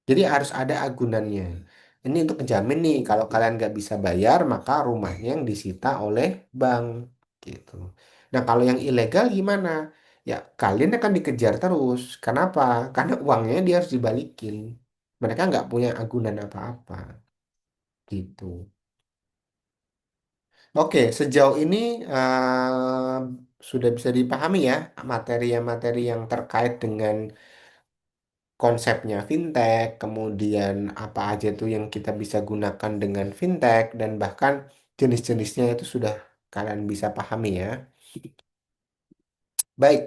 Speaker 1: Jadi harus ada agunannya. Ini untuk menjamin nih, kalau kalian nggak bisa bayar, maka rumahnya yang disita oleh bank gitu. Nah, kalau yang ilegal gimana? Ya, kalian akan dikejar terus. Kenapa? Karena uangnya dia harus dibalikin. Mereka nggak punya agunan apa-apa gitu. Oke, sejauh ini sudah bisa dipahami ya materi-materi yang terkait dengan konsepnya fintech, kemudian apa aja tuh yang kita bisa gunakan dengan fintech, dan bahkan jenis-jenisnya itu sudah kalian bisa pahami ya. Baik,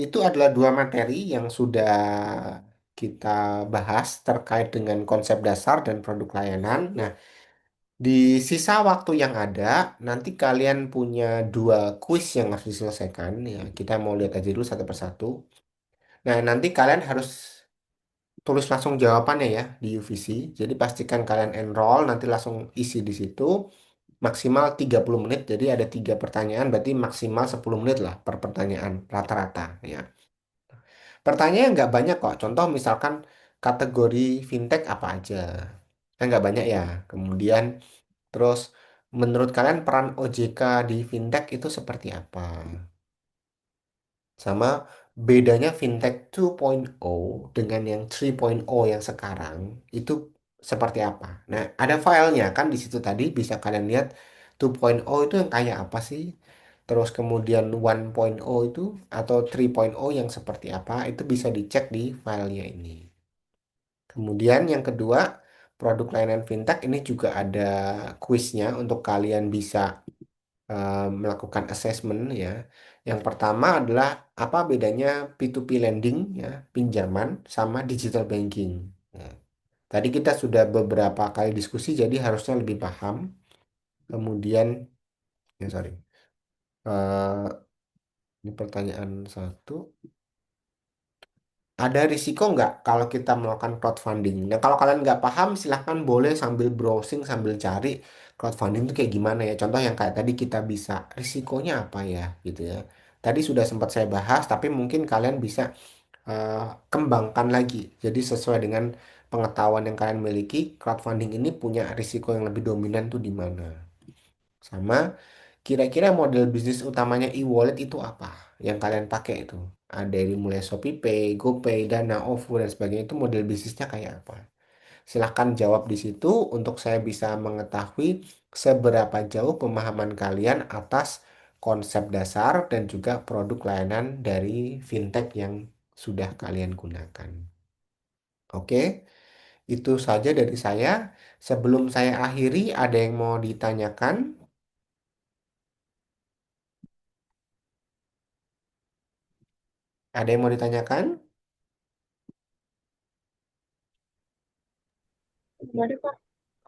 Speaker 1: itu adalah dua materi yang sudah kita bahas terkait dengan konsep dasar dan produk layanan. Nah, di sisa waktu yang ada, nanti kalian punya dua kuis yang harus diselesaikan. Ya, kita mau lihat aja dulu satu persatu. Nah, nanti kalian harus tulis langsung jawabannya ya di UVC. Jadi pastikan kalian enroll, nanti langsung isi di situ. Maksimal 30 menit, jadi ada 3 pertanyaan, berarti maksimal 10 menit lah per pertanyaan rata-rata ya. Pertanyaan nggak banyak kok, contoh misalkan kategori fintech apa aja. Kan nggak banyak ya. Kemudian terus menurut kalian peran OJK di fintech itu seperti apa? Sama bedanya fintech 2.0 dengan yang 3.0 yang sekarang itu seperti apa. Nah, ada filenya kan di situ tadi bisa kalian lihat 2.0 itu yang kayak apa sih? Terus kemudian 1.0 itu atau 3.0 yang seperti apa itu bisa dicek di filenya ini. Kemudian yang kedua, produk layanan fintech ini juga ada kuisnya untuk kalian bisa melakukan assessment ya. Yang pertama adalah apa bedanya P2P lending ya, pinjaman sama digital banking. Ya. Tadi kita sudah beberapa kali diskusi jadi harusnya lebih paham. Kemudian ya sorry. Eh, ini pertanyaan satu. Ada risiko nggak kalau kita melakukan crowdfunding? Nah, kalau kalian nggak paham, silahkan boleh sambil browsing, sambil cari crowdfunding itu kayak gimana ya. Contoh yang kayak tadi kita bisa, risikonya apa ya, gitu ya. Tadi sudah sempat saya bahas, tapi mungkin kalian bisa eh, kembangkan lagi. Jadi sesuai dengan pengetahuan yang kalian miliki, crowdfunding ini punya risiko yang lebih dominan tuh di mana. Sama kira-kira model bisnis utamanya e-wallet itu apa yang kalian pakai itu? Ada dari mulai ShopeePay, GoPay, Dana, OVO dan sebagainya itu model bisnisnya kayak apa? Silahkan jawab di situ untuk saya bisa mengetahui seberapa jauh pemahaman kalian atas konsep dasar dan juga produk layanan dari fintech yang sudah kalian gunakan. Oke, itu saja dari saya. Sebelum saya akhiri, ada yang mau ditanyakan? Ada yang mau ditanyakan?
Speaker 2: Mari Pak.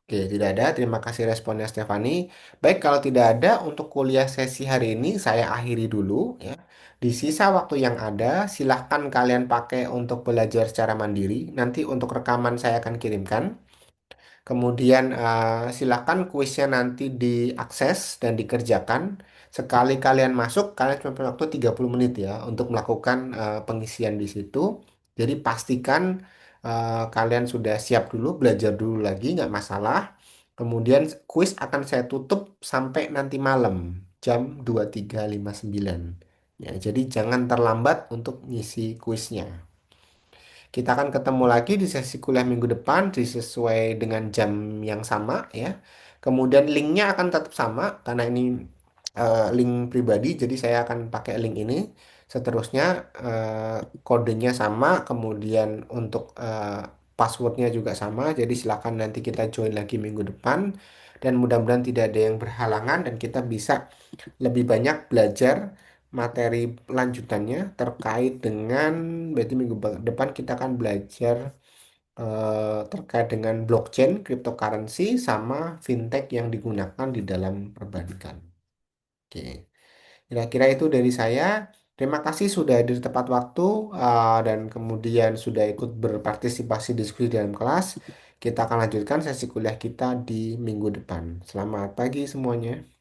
Speaker 1: Oke, tidak ada. Terima kasih responnya Stefani. Baik, kalau tidak ada untuk kuliah sesi hari ini saya akhiri dulu ya. Di sisa waktu yang ada, silahkan kalian pakai untuk belajar secara mandiri. Nanti untuk rekaman saya akan kirimkan. Kemudian silakan kuisnya nanti diakses dan dikerjakan. Sekali kalian masuk, kalian cuma punya waktu 30 menit ya untuk melakukan pengisian di situ. Jadi pastikan kalian sudah siap dulu, belajar dulu lagi, nggak masalah. Kemudian kuis akan saya tutup sampai nanti malam jam 23.59. Ya, jadi jangan terlambat untuk ngisi kuisnya. Kita akan ketemu lagi di sesi kuliah minggu depan sesuai dengan jam yang sama ya. Kemudian linknya akan tetap sama karena ini link pribadi, jadi saya akan pakai link ini. Seterusnya kodenya sama, kemudian untuk passwordnya juga sama. Jadi silakan nanti kita join lagi minggu depan dan mudah-mudahan tidak ada yang berhalangan dan kita bisa lebih banyak belajar materi lanjutannya terkait dengan berarti minggu depan kita akan belajar terkait dengan blockchain, cryptocurrency, sama fintech yang digunakan di dalam perbankan. Oke, kira-kira itu dari saya. Terima kasih sudah hadir tepat waktu dan kemudian sudah ikut berpartisipasi diskusi dalam kelas. Kita akan lanjutkan sesi kuliah kita di minggu depan. Selamat pagi semuanya.